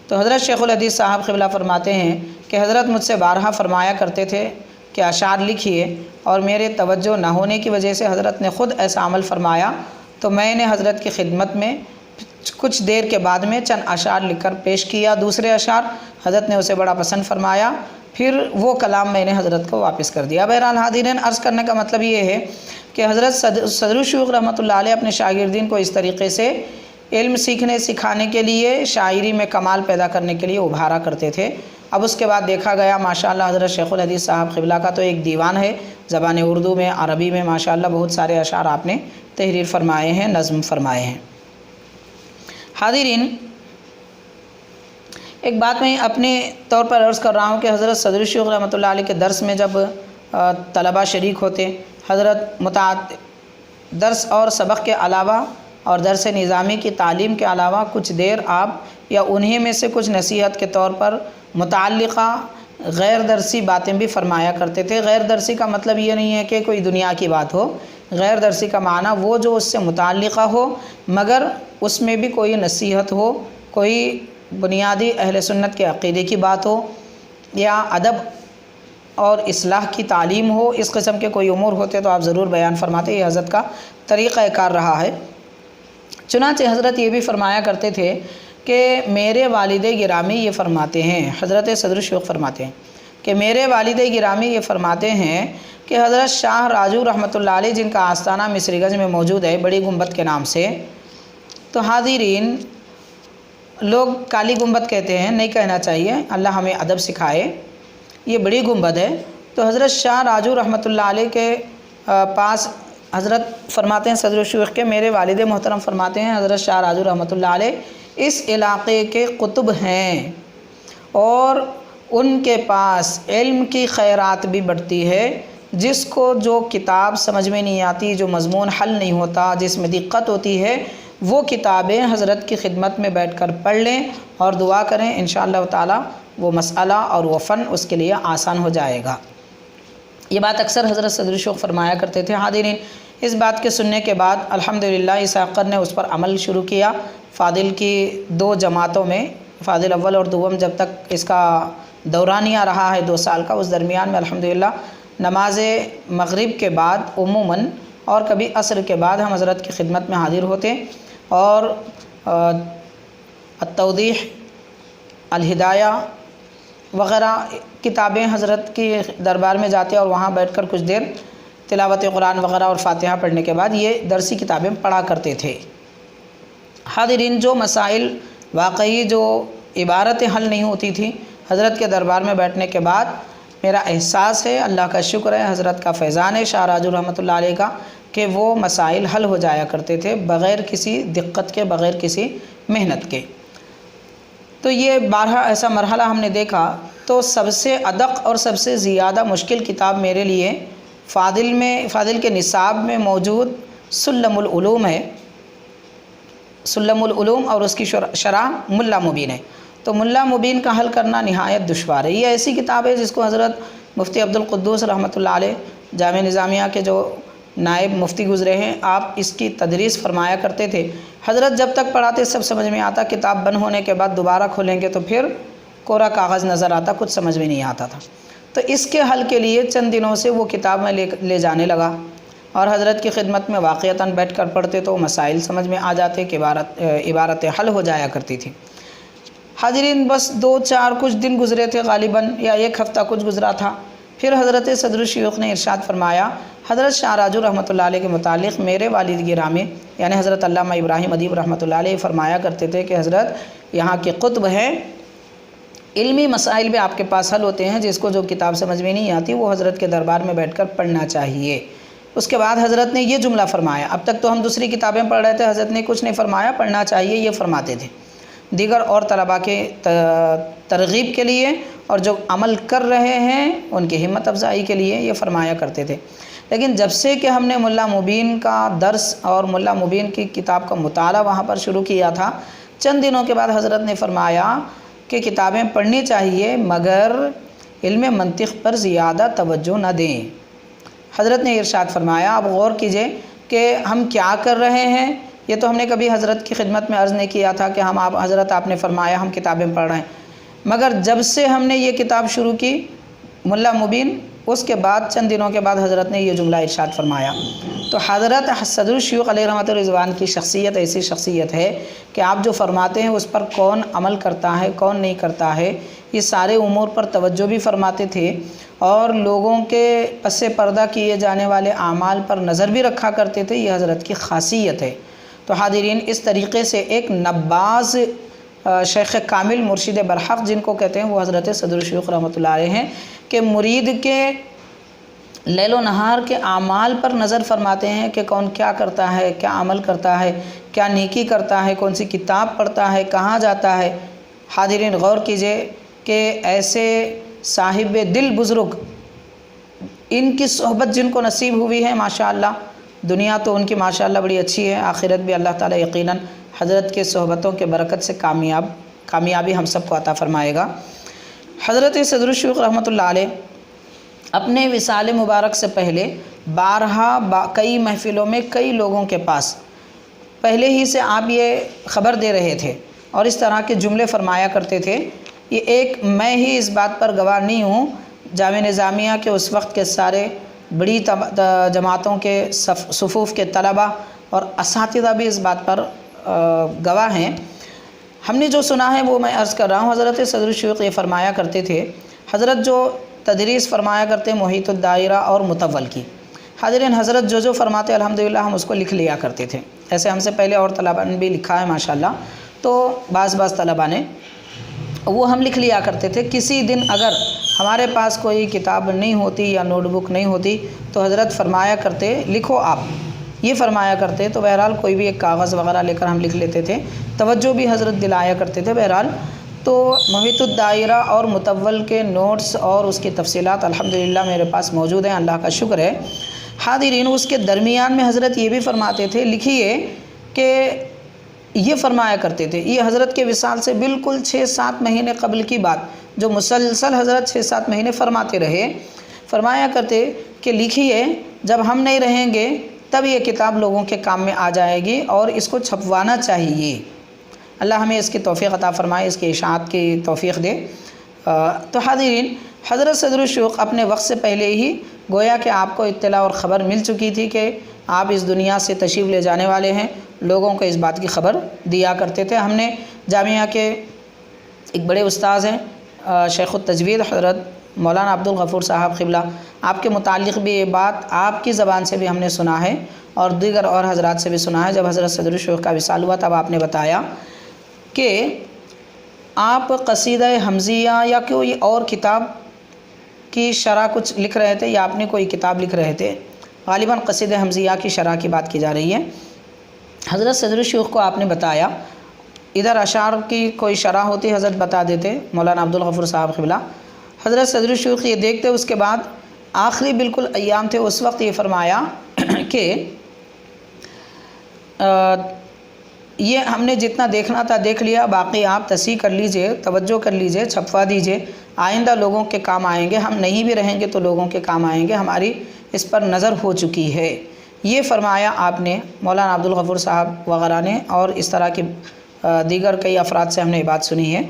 تو حضرت شیخ الحدیث صاحب قبلہ فرماتے ہیں کہ حضرت مجھ سے بارہا فرمایا کرتے تھے کہ اشعار لکھیے، اور میرے توجہ نہ ہونے کی وجہ سے حضرت نے خود ایسا عمل فرمایا، تو میں نے حضرت کی خدمت میں کچھ دیر کے بعد میں چند اشعار لکھ کر پیش کیا، دوسرے اشعار حضرت نے اسے بڑا پسند فرمایا، پھر وہ کلام میں نے حضرت کو واپس کر دیا۔ بہرحال حاضرین، عرض کرنے کا مطلب یہ ہے کہ حضرت صدر الشیوخ رحمۃ اللہ علیہ اپنے شاگردین کو اس طریقے سے علم سیکھنے سکھانے کے لیے، شاعری میں کمال پیدا کرنے کے لیے ابھارا کرتے تھے۔ اب اس کے بعد دیکھا گیا ماشاءاللہ حضرت شیخ الحدیث صاحب قبلہ کا تو ایک دیوان ہے، زبان اردو میں، عربی میں ماشاءاللہ بہت سارے اشعار آپ نے تحریر فرمائے ہیں، نظم فرمائے ہیں۔ حاضرین، ایک بات میں اپنے طور پر عرض کر رہا ہوں کہ حضرت صدر الشیوخ رحمۃ اللہ علیہ کے درس میں جب طلبہ شریک ہوتے، حضرت درس اور سبق کے علاوہ اور درس نظامی کی تعلیم کے علاوہ کچھ دیر آپ یا انہی میں سے کچھ نصیحت کے طور پر متعلقہ غیر درسی باتیں بھی فرمایا کرتے تھے۔ غیر درسی کا مطلب یہ نہیں ہے کہ کوئی دنیا کی بات ہو، غیر درسی کا معنی وہ جو اس سے متعلقہ ہو مگر اس میں بھی کوئی نصیحت ہو، کوئی بنیادی اہل سنت کے عقیدے کی بات ہو یا ادب اور اصلاح کی تعلیم ہو، اس قسم کے کوئی امور ہوتے تو آپ ضرور بیان فرماتے۔ یہ حضرت کا طریقہ کار رہا ہے۔ چنانچہ حضرت یہ بھی فرمایا کرتے تھے کہ میرے والد گرامی یہ فرماتے ہیں، حضرت صدر الشیوخ فرماتے ہیں کہ میرے والد گرامی یہ فرماتے ہیں کہ حضرت شاہ راجو رحمۃ اللہ علیہ جن کا آستانہ مصری گنج میں موجود ہے بڑی گنبد کے نام سے، تو حاضرین لوگ کالی گنبد کہتے ہیں، نہیں کہنا چاہیے، اللہ ہمیں ادب سکھائے، یہ بڑی گنبد ہے۔ تو حضرت شاہ راجو رحمۃ اللہ علیہ کے پاس حضرت فرماتے ہیں صدر الشیوخ کے میرے والد محترم فرماتے ہیں حضرت شاہ راجو رحمۃ اللہ علیہ اس علاقے کے قطب ہیں اور ان کے پاس علم کی خیرات بھی بڑھتی ہے۔ جس کو جو کتاب سمجھ میں نہیں آتی، جو مضمون حل نہیں ہوتا، جس میں دقت ہوتی ہے، وہ کتابیں حضرت کی خدمت میں بیٹھ کر پڑھ لیں اور دعا کریں، انشاءاللہ تعالی وہ مسئلہ اور وہ فن اس کے لیے آسان ہو جائے گا۔ یہ بات اکثر حضرت صدر الشیوخ فرمایا کرتے تھے۔ حاضرین اس بات کے سننے کے بعد الحمدللہ اس عقد نے اس پر عمل شروع کیا۔ فاضل کی 2 جماعتوں میں، فاضل اول اور دوم، جب تک اس کا دورانیہ رہا ہے 2 سال کا، اس درمیان میں الحمدللہ نماز مغرب کے بعد عموماً اور کبھی عصر کے بعد ہم حضرت کی خدمت میں حاضر ہوتے اور التوضیح، الہدایہ وغیرہ کتابیں حضرت کی دربار میں جاتے اور وہاں بیٹھ کر کچھ دیر تلاوت قرآن وغیرہ اور فاتحہ پڑھنے کے بعد یہ درسی کتابیں پڑھا کرتے تھے۔ حاضرین جو مسائل واقعی جو عبارتیں حل نہیں ہوتی تھیں، حضرت کے دربار میں بیٹھنے کے بعد میرا احساس ہے، اللہ کا شکر ہے، حضرت کا فیضان ہے شاہ راجو رحمۃ اللہ علیہ کا، کہ وہ مسائل حل ہو جایا کرتے تھے بغیر کسی دقت کے، بغیر کسی محنت کے۔ تو یہ بارہا ایسا مرحلہ ہم نے دیکھا۔ تو سب سے ادق اور سب سے زیادہ مشکل کتاب میرے لیے فاضل کے نصاب میں موجود سلم العلوم ہے، سلم العلوم، اور اس کی شرح ملا مبین ہے۔ تو ملا مبین کا حل کرنا نہایت دشوار ہے۔ یہ ایسی کتاب ہے جس کو حضرت مفتی عبدالقدوس رحمۃ اللہ علیہ جامعہ نظامیہ کے جو نائب مفتی گزرے ہیں، آپ اس کی تدریس فرمایا کرتے تھے۔ حضرت جب تک پڑھاتے سب سمجھ میں آتا، کتاب بند ہونے کے بعد دوبارہ کھولیں گے تو پھر کورا کاغذ نظر آتا، کچھ سمجھ میں نہیں آتا تھا۔ تو اس کے حل کے لیے چند دنوں سے وہ کتاب میں لے جانے لگا اور حضرت کی خدمت میں واقعتاً بیٹھ کر پڑھتے تو مسائل سمجھ میں آ جاتے کہ عبارت حل ہو جایا کرتی تھی۔ حاضرین بس 2-4 کچھ دن گزرے تھے غالباً، یا 1 ہفتہ کچھ گزرا تھا، پھر حضرت صدر الشیوخ نے ارشاد فرمایا حضرت شاہ راجو رحمۃ اللہ علیہ کے متعلق میرے والد گرامی یعنی حضرت علامہ ابراہیم ادیب رحمۃ اللہ علیہ فرمایا کرتے تھے کہ حضرت یہاں کے قطب ہیں، علمی مسائل بھی آپ کے پاس حل ہوتے ہیں، جس کو جو کتاب سمجھ میں نہیں آتی وہ حضرت کے دربار میں بیٹھ کر پڑھنا چاہیے۔ اس کے بعد حضرت نے یہ جملہ فرمایا، اب تک تو ہم دوسری کتابیں پڑھ رہے تھے، حضرت نے کچھ نہیں فرمایا، پڑھنا چاہیے یہ فرماتے تھے۔ دیگر اور طلباء کے ترغیب کے لیے اور جو عمل کر رہے ہیں ان کی ہمت افزائی کے لیے یہ فرمایا کرتے تھے۔ لیکن جب سے کہ ہم نے ملا مبین کا درس اور ملا مبین کی کتاب کا مطالعہ وہاں پر شروع کیا تھا، چند دنوں کے بعد حضرت نے فرمایا کہ کتابیں پڑھنی چاہیے مگر علم منطق پر زیادہ توجہ نہ دیں۔ حضرت نے ارشاد فرمایا، آپ غور کیجئے کہ ہم کیا کر رہے ہیں۔ یہ تو ہم نے کبھی حضرت کی خدمت میں عرض نہیں کیا تھا کہ حضرت آپ نے فرمایا ہم کتابیں پڑھ رہے ہیں، مگر جب سے ہم نے یہ کتاب شروع کی ملا مبین، اس کے بعد چند دنوں کے بعد حضرت نے یہ جملہ ارشاد فرمایا۔ تو حضرت صدر الشیوخ علیہ رحمۃ الرضوان کی شخصیت ایسی شخصیت ہے کہ آپ جو فرماتے ہیں اس پر کون عمل کرتا ہے کون نہیں کرتا ہے، یہ سارے امور پر توجہ بھی فرماتے تھے اور لوگوں کے پس پردہ کیے جانے والے اعمال پر نظر بھی رکھا کرتے تھے۔ یہ حضرت کی خاصیت ہے۔ تو حاضرین اس طریقے سے ایک نباز شیخ کامل مرشد برحق جن کو کہتے ہیں وہ حضرت صدر الشیوخ رحمۃ اللہ علیہ ہیں کہ مرید کے لیل و نہار کے اعمال پر نظر فرماتے ہیں کہ کون کیا کرتا ہے، کیا عمل کرتا ہے، کیا نیکی کرتا ہے، کون سی کتاب پڑھتا ہے، کہاں جاتا ہے۔ حاضرین غور کیجئے کہ ایسے صاحب دل بزرگ، ان کی صحبت جن کو نصیب ہوئی ہے ماشاءاللہ، دنیا تو ان کی ماشاءاللہ بڑی اچھی ہے، آخرت بھی اللہ تعالیٰ یقیناً حضرت کے صحبتوں کے برکت سے کامیابی ہم سب کو عطا فرمائے گا۔ حضرت صدر الشیوخ رحمۃ اللہ علیہ اپنے وصال مبارک سے پہلے بارہا کئی محفلوں میں کئی لوگوں کے پاس پہلے ہی سے آپ یہ خبر دے رہے تھے اور اس طرح کے جملے فرمایا کرتے تھے۔ یہ میں ہی اس بات پر گواہ نہیں ہوں، جامعہ نظامیہ کے اس وقت کے سارے بڑی جماعتوں کے صفوف کے طلبہ اور اساتذہ بھی اس بات پر گواہ ہیں۔ ہم نے جو سنا ہے وہ میں عرض کر رہا ہوں۔ حضرت صدر الشیوخ یہ فرمایا کرتے تھے، حضرت جو تدریس فرمایا کرتے محیط الدائرہ اور مطول کی، حاضرین حضرت جو فرماتے الحمدللہ ہم اس کو لکھ لیا کرتے تھے۔ ایسے ہم سے پہلے اور طلباء نے بھی لکھا ہے ماشاءاللہ، تو بعض طلباء نے وہ ہم لکھ لیا کرتے تھے۔ کسی دن اگر ہمارے پاس کوئی کتاب نہیں ہوتی یا نوٹ بک نہیں ہوتی تو حضرت فرمایا کرتے لکھو آپ، یہ فرمایا کرتے، تو بہرحال کوئی بھی ایک کاغذ وغیرہ لے کر ہم لکھ لیتے تھے، توجہ بھی حضرت دلایا کرتے تھے۔ بہرحال تو محیط الدائرہ اور مطول کے نوٹس اور اس کی تفصیلات الحمدللہ میرے پاس موجود ہیں، اللہ کا شکر ہے۔ حاضرین اس کے درمیان میں حضرت یہ بھی فرماتے تھے، لکھیے کہ یہ فرمایا کرتے تھے، یہ حضرت کے وصال سے بالکل 6-7 مہینے قبل کی بات، جو مسلسل حضرت 6-7 مہینے فرماتے رہے، فرمایا کرتے کہ لکھیے جب ہم نہیں رہیں گے تب یہ کتاب لوگوں کے کام میں آ جائے گی اور اس کو چھپوانا چاہیے۔ اللہ ہمیں اس کی توفیق عطا فرمائے، اس کی اشاعت کی توفیق دے۔ تو حاضرین حضرت صدر الشیوخ اپنے وقت سے پہلے ہی گویا کہ آپ کو اطلاع اور خبر مل چکی تھی کہ آپ اس دنیا سے تشریف لے جانے والے ہیں، لوگوں کو اس بات کی خبر دیا کرتے تھے۔ ہم نے جامعہ کے ایک بڑے استاذ ہیں شیخ التجوید حضرت مولانا عبدالغفور صاحب قبلہ، آپ کے متعلق بھی یہ بات آپ کی زبان سے بھی ہم نے سنا ہے اور دیگر اور حضرات سے بھی سنا ہے۔ جب حضرت صدر الشیوخ کا وصال ہوا تب آپ نے بتایا کہ آپ قصیدہ حمزیہ یا کوئی اور کتاب کی شرح کچھ لکھ رہے تھے، یا آپ نے کوئی کتاب لکھ رہے تھے، غالباً قصیدہ حمزیہ کی شرح کی بات کی جا رہی ہے۔ حضرت صدر الشیوخ کو آپ نے بتایا، ادھر اشعار کی کوئی شرح ہوتی حضرت بتا دیتے مولانا عبدالغفور صاحب قبلہ۔ حضرت صدر الشیوخ یہ دیکھتے، اس کے بعد آخری بالکل ایام تھے اس وقت، یہ فرمایا کہ یہ ہم نے جتنا دیکھنا تھا دیکھ لیا، باقی آپ تصحیح کر لیجئے، توجہ کر لیجئے، چھپوا دیجئے، آئندہ لوگوں کے کام آئیں گے، ہم نہیں بھی رہیں گے تو لوگوں کے کام آئیں گے، ہماری اس پر نظر ہو چکی ہے۔ یہ فرمایا آپ نے، مولانا عبدالغفور صاحب وغیرہ نے، اور اس طرح کی دیگر کئی افراد سے ہم نے یہ بات سنی ہے۔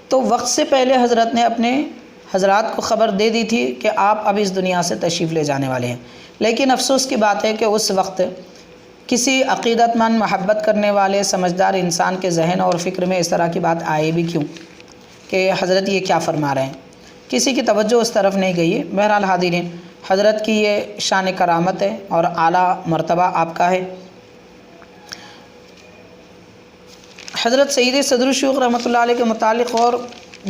تو وقت سے پہلے حضرت نے اپنے حضرات کو خبر دے دی تھی کہ آپ اب اس دنیا سے تشریف لے جانے والے ہیں، لیکن افسوس کی بات ہے کہ اس وقت کسی عقیدت مند، محبت کرنے والے، سمجھدار انسان کے ذہن اور فکر میں اس طرح کی بات آئے بھی کیوں کہ حضرت یہ کیا فرما رہے ہیں، کسی کی توجہ اس طرف نہیں گئی ہے۔ بہرحال حاضرین حضرت کی یہ شان کرامت ہے اور اعلیٰ مرتبہ آپ کا ہے۔ حضرت سید صدر الشیوخ رحمۃ اللہ علیہ کے متعلق اور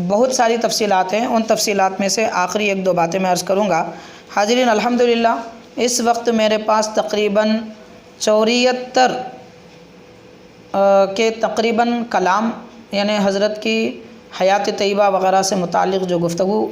بہت ساری تفصیلات ہیں، ان تفصیلات میں سے آخری 1-2 باتیں میں عرض کروں گا۔ حاضرین الحمدللہ اس وقت میرے پاس تقریباً 74 کے تقریباً کلام، یعنی حضرت کی حیات طیبہ وغیرہ سے متعلق جو گفتگو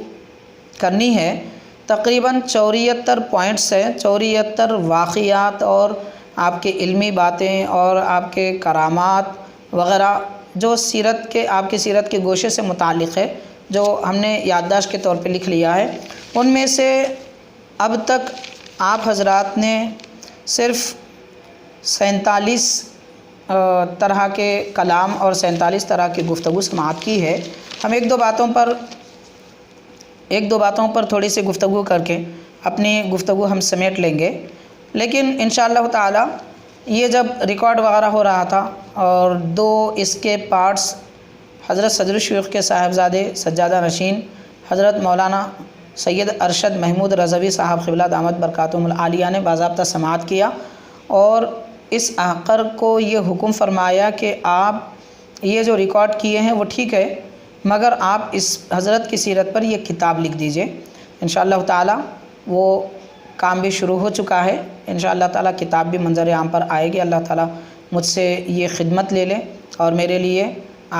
کرنی ہے، تقریباً 74 پوائنٹس ہیں، 74 واقعات اور آپ کے علمی باتیں اور آپ کے کرامات وغیرہ جو سیرت کے، آپ کی سیرت کے گوشے سے متعلق ہے، جو ہم نے یادداشت کے طور پہ لکھ لیا ہے۔ ان میں سے اب تک آپ حضرات نے صرف 47 طرح کے کلام اور 47 طرح کی گفتگو سماعت کی ہے۔ ہم ایک دو باتوں پر تھوڑی سی گفتگو کر کے اپنی گفتگو ہم سمیٹ لیں گے، لیکن انشاءاللہ تعالی یہ جب ریکارڈ وغیرہ ہو رہا تھا اور 2 اس کے پارٹس حضرت صدر الشیوخ کے صاحبزادے سجادہ نشین حضرت مولانا سید ارشد محمود رضوی صاحب قبلہ دامت برکاتہم العالیہ نے باضابطہ سماعت کیا اور اس احقر کو یہ حکم فرمایا کہ آپ یہ جو ریکارڈ کیے ہیں وہ ٹھیک ہے، مگر آپ اس حضرت کی سیرت پر یہ کتاب لکھ دیجئے۔ انشاءاللہ تعالی وہ کام بھی شروع ہو چکا ہے، انشاءاللہ تعالی کتاب بھی منظر عام پر آئے گی۔ اللہ تعالی مجھ سے یہ خدمت لے لے اور میرے لیے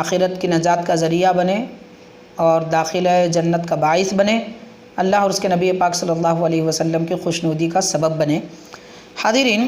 آخرت کی نجات کا ذریعہ بنے اور داخلہ جنت کا باعث بنے، اللہ اور اس کے نبی پاک صلی اللہ علیہ وسلم کی خوشنودی کا سبب بنے۔ حاضرین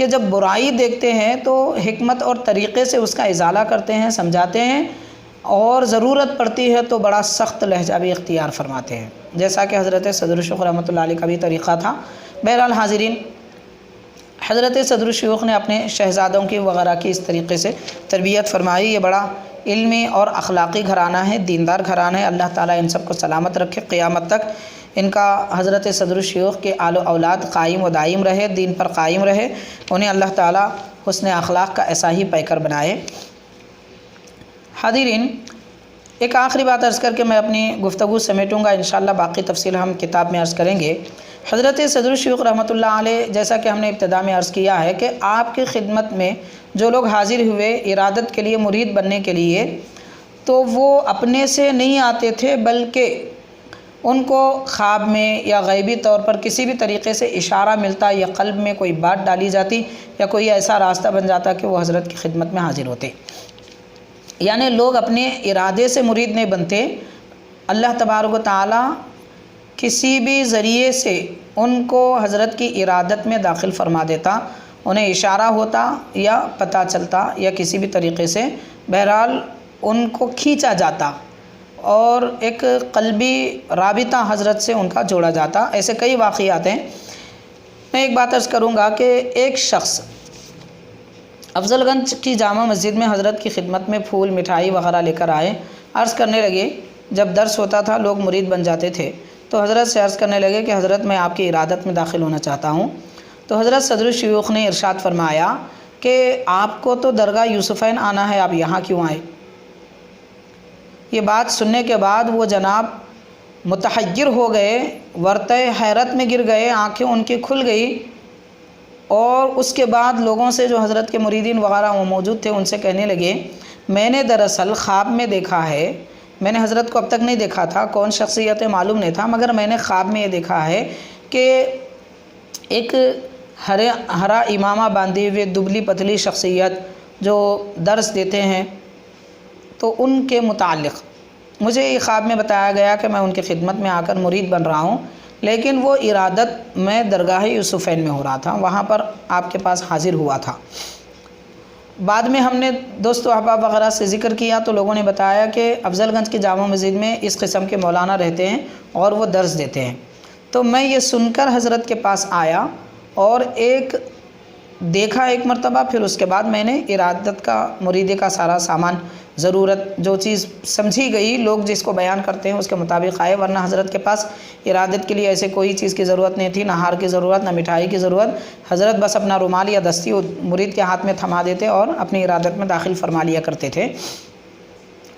کہ جب برائی دیکھتے ہیں تو حکمت اور طریقے سے اس کا ازالہ کرتے ہیں، سمجھاتے ہیں، اور ضرورت پڑتی ہے تو بڑا سخت لہجہ بھی اختیار فرماتے ہیں، جیسا کہ حضرت صدر الشیوخ رحمۃ اللہ علیہ کا بھی طریقہ تھا۔ بہرحال حاضرین، حضرت صدر الشیوخ نے اپنے شہزادوں کی وغیرہ کی اس طریقے سے تربیت فرمائی۔ یہ بڑا علمی اور اخلاقی گھرانہ ہے، دیندار گھرانہ ہے۔ اللہ تعالیٰ ان سب کو سلامت رکھے، قیامت تک ان کا حضرت صدر الشیوخ کے آل و اولاد قائم و دائم رہے، دین پر قائم رہے، انہیں اللہ تعالیٰ حسن اخلاق کا ایسا ہی پیکر بنائے۔ حاضرین، ایک آخری بات عرض کر کے میں اپنی گفتگو سمیٹوں گا، انشاءاللہ باقی تفصیل ہم کتاب میں عرض کریں گے۔ حضرت صدر الشیوخ رحمۃ اللہ علیہ، جیسا کہ ہم نے ابتدا میں عرض کیا ہے کہ آپ کی خدمت میں جو لوگ حاضر ہوئے ارادت کے لیے، مرید بننے کے لیے، تو وہ اپنے سے نہیں آتے تھے، بلکہ ان کو خواب میں یا غیبی طور پر کسی بھی طریقے سے اشارہ ملتا یا قلب میں کوئی بات ڈالی جاتی یا کوئی ایسا راستہ بن جاتا کہ وہ حضرت کی خدمت میں حاضر ہوتے۔ یعنی لوگ اپنے ارادے سے مرید نہیں بنتے، اللہ تبارک و تعالیٰ کسی بھی ذریعے سے ان کو حضرت کی ارادت میں داخل فرما دیتا، انہیں اشارہ ہوتا یا پتہ چلتا یا کسی بھی طریقے سے، بہرحال ان کو کھینچا جاتا اور ایک قلبی رابطہ حضرت سے ان کا جوڑا جاتا۔ ایسے کئی واقعات ہیں۔ میں ایک بات عرض کروں گا کہ ایک شخص افضل گنج کی جامع مسجد میں حضرت کی خدمت میں پھول، مٹھائی وغیرہ لے کر آئے، عرض کرنے لگے، جب درس ہوتا تھا لوگ مرید بن جاتے تھے تو حضرت سے عرض کرنے لگے کہ حضرت میں آپ کی ارادت میں داخل ہونا چاہتا ہوں۔ تو حضرت صدر الشیوخ نے ارشاد فرمایا کہ آپ کو تو درگاہ یوسفین آنا ہے، آپ یہاں کیوں آئے؟ یہ بات سننے کے بعد وہ جناب متحیر ہو گئے، ورطہ حیرت میں گر گئے، آنکھیں ان کی کھل گئی، اور اس کے بعد لوگوں سے جو حضرت کے مریدین وغیرہ وہ موجود تھے ان سے کہنے لگے، میں نے دراصل خواب میں دیکھا ہے، میں نے حضرت کو اب تک نہیں دیکھا تھا، کون شخصیت معلوم نہیں تھا، مگر میں نے خواب میں یہ دیکھا ہے کہ ایک ہرا امامہ باندھے ہوئے دبلی پتلی شخصیت جو درس دیتے ہیں، تو ان کے متعلق مجھے یہ خواب میں بتایا گیا کہ میں ان کی خدمت میں آ کر مرید بن رہا ہوں، لیکن وہ ارادت میں درگاہ یوسفین میں ہو رہا تھا، وہاں پر آپ کے پاس حاضر ہوا تھا۔ بعد میں ہم نے دوست و احباب وغیرہ سے ذکر کیا تو لوگوں نے بتایا کہ افضل گنج کی جامع مسجد میں اس قسم کے مولانا رہتے ہیں اور وہ درس دیتے ہیں۔ تو میں یہ سن کر حضرت کے پاس آیا اور دیکھا ایک مرتبہ، پھر اس کے بعد میں نے ارادت کا، مریدے کا سارا سامان، ضرورت جو چیز سمجھی گئی، لوگ جس کو بیان کرتے ہیں اس کے مطابق آئے، ورنہ حضرت کے پاس ارادت کے لیے ایسے کوئی چیز کی ضرورت نہیں تھی، نہ ہار کی ضرورت، نہ مٹھائی کی ضرورت۔ حضرت بس اپنا رومال یا دستی مرید کے ہاتھ میں تھما دیتے اور اپنی ارادت میں داخل فرما لیا کرتے تھے۔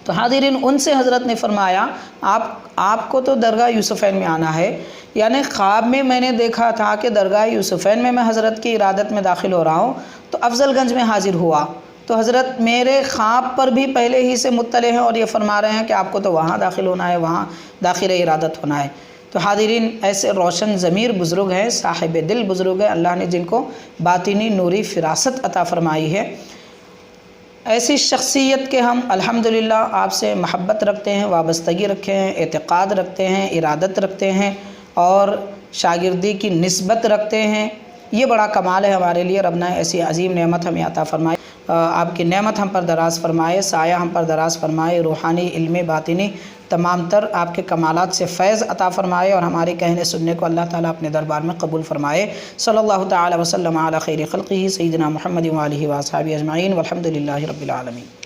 تو حاضرین، ان سے حضرت نے فرمایا آپ کو تو درگاہ یوسفین میں آنا ہے، یعنی خواب میں نے دیکھا تھا کہ درگاہ یوسفین میں حضرت کی ارادت میں داخل ہو رہا ہوں، تو افضل گنج میں حاضر ہوا، تو حضرت میرے خواب پر بھی پہلے ہی سے مطلع ہیں اور یہ فرما رہے ہیں کہ آپ کو تو وہاں داخل ہونا ہے، وہاں داخل ارادت ہونا ہے۔ تو حاضرین، ایسے روشن ضمیر بزرگ ہیں، صاحب دل بزرگ ہیں، اللہ نے جن کو باطنی نوری فراست عطا فرمائی ہے، ایسی شخصیت کے ہم الحمدللہ آپ سے محبت رکھتے ہیں، وابستگی رکھتے ہیں، اعتقاد رکھتے ہیں، ارادت رکھتے ہیں اور شاگردی کی نسبت رکھتے ہیں۔ یہ بڑا کمال ہے ہمارے لیے، رب نے ایسی عظیم نعمت ہمیں عطا فرمائی، آپ کی نعمت ہم پر دراز فرمائے، سایہ ہم پر دراز فرمائے، روحانی، علمی، باطنی تمام تر آپ کے کمالات سے فیض عطا فرمائے اور ہمارے کہنے سننے کو اللہ تعالیٰ اپنے دربار میں قبول فرمائے۔ صلی اللہ تعالی وسلم علی خیر خلقہ سیدنا محمد و آلہ و اصحابہ اجمعین والحمد للہ رب العالمین۔